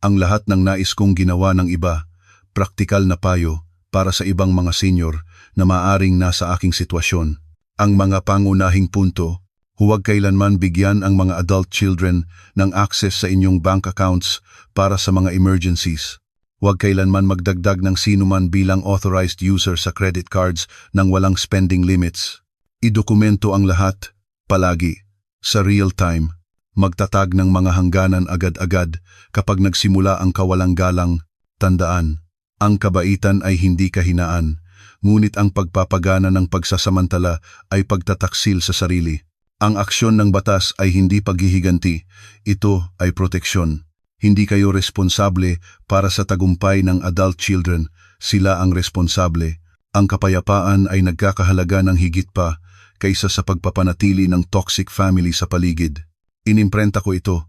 ang lahat ng nais kong ginawa ng iba, praktikal na payo para sa ibang mga senior na maaring nasa aking sitwasyon. Ang mga pangunahing punto, huwag kailanman bigyan ang mga adult children ng access sa inyong bank accounts para sa mga emergencies. Huwag kailanman magdagdag ng sinuman bilang authorized user sa credit cards nang walang spending limits. Idokumento ang lahat, palagi, sa real time. Magtatag ng mga hangganan agad-agad kapag nagsimula ang kawalang galang. Tandaan, ang kabaitan ay hindi kahinaan, ngunit ang pagpapagana ng pagsasamantala ay pagtataksil sa sarili. Ang aksyon ng batas ay hindi paghihiganti, ito ay proteksyon. Hindi kayo responsable para sa tagumpay ng adult children, sila ang responsable. Ang kapayapaan ay nagkakahalaga ng higit pa kaysa sa pagpapanatili ng toxic family sa paligid. Inimprenta ko ito,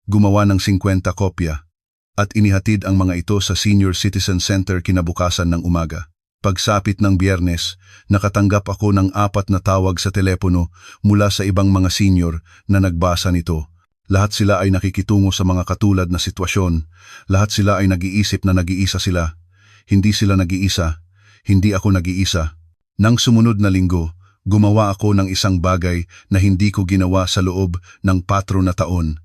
gumawa ng 50 kopya, at inihatid ang mga ito sa Senior Citizen Center kinabukasan ng umaga. Pagsapit ng Biyernes, nakatanggap ako ng 4 na tawag sa telepono mula sa ibang mga senior na nagbasa nito. Lahat sila ay nakikitungo sa mga katulad na sitwasyon. Lahat sila ay nag-iisip na nag-iisa sila. Hindi sila nag-iisa. Hindi ako nag-iisa. Nang sumunod na linggo, gumawa ako ng isang bagay na hindi ko ginawa sa loob ng 4 na taon.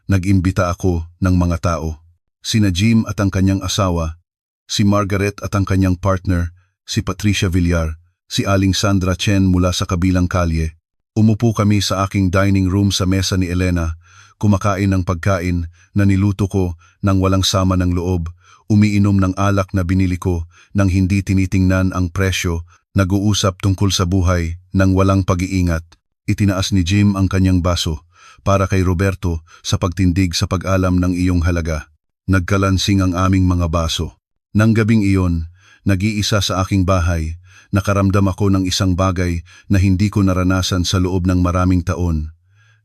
Nag-imbita ako ng mga tao. Sina Jim at ang kanyang asawa, si Margaret at ang kanyang partner, si Patricia Villar, si Aling Sandra Chen mula sa kabilang kalye. Umupo kami sa aking dining room sa mesa ni Elena, kumakain ng pagkain na niluto ko nang walang sama ng loob, umiinom ng alak na binili ko nang hindi tinitingnan ang presyo, nag-uusap tungkol sa buhay nang walang pag-iingat. Itinaas ni Jim ang kanyang baso para kay Roberto sa pagtindig sa pag-alam ng iyong halaga. Nagkalansing ang aming mga baso. Nang gabing iyon, nag-iisa sa aking bahay, nakaramdam ako ng isang bagay na hindi ko naranasan sa loob ng maraming taon.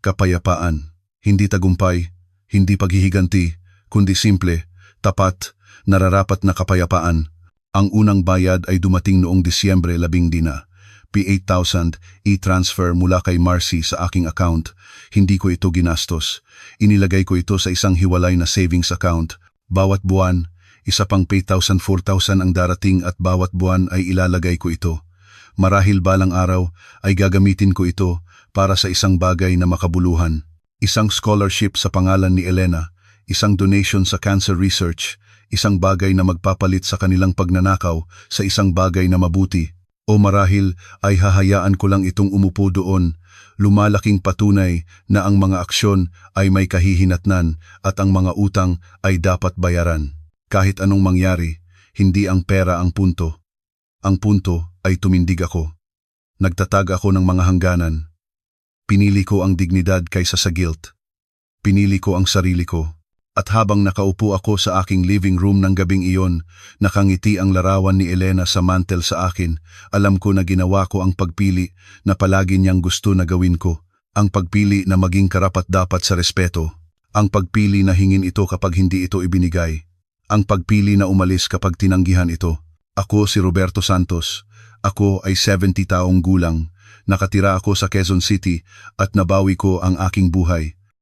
Kapayapaan. Hindi tagumpay, hindi paghihiganti, kundi simple, tapat, nararapat na kapayapaan. Ang unang bayad ay dumating noong Disyembre 10 na. P8,000 i-transfer mula kay Marcy sa aking account. Hindi ko ito ginastos. Inilagay ko ito sa isang hiwalay na savings account. Bawat buwan, isa pang P1,000, 4,000 ang darating at bawat buwan ay ilalagay ko ito. Marahil balang araw ay gagamitin ko ito para sa isang bagay na makabuluhan. Isang scholarship sa pangalan ni Elena, isang donation sa cancer research, isang bagay na magpapalit sa kanilang pagnanakaw sa isang bagay na mabuti. O marahil ay hahayaan ko lang itong umupo doon, lumalaking patunay na ang mga aksyon ay may kahihinatnan at ang mga utang ay dapat bayaran. Kahit anong mangyari, hindi ang pera ang punto. Ang punto ay tumindig ako. Nagtatag ako ng mga hangganan. Pinili ko ang dignidad kaysa sa guilt. Pinili ko ang sarili ko. At habang nakaupo ako sa aking living room ng gabing iyon, nakangiti ang larawan ni Elena sa mantel sa akin, alam ko na ginawa ko ang pagpili na palagi niyang gusto na gawin ko. Ang pagpili na maging karapat-dapat sa respeto. Ang pagpili na hingin ito kapag hindi ito ibinigay. Ang pagpili na umalis kapag tinanggihan ito. Ako si Roberto Santos. Ako ay 70 taong gulang. Nakatira ako sa Quezon City at nabawi ko ang aking buhay.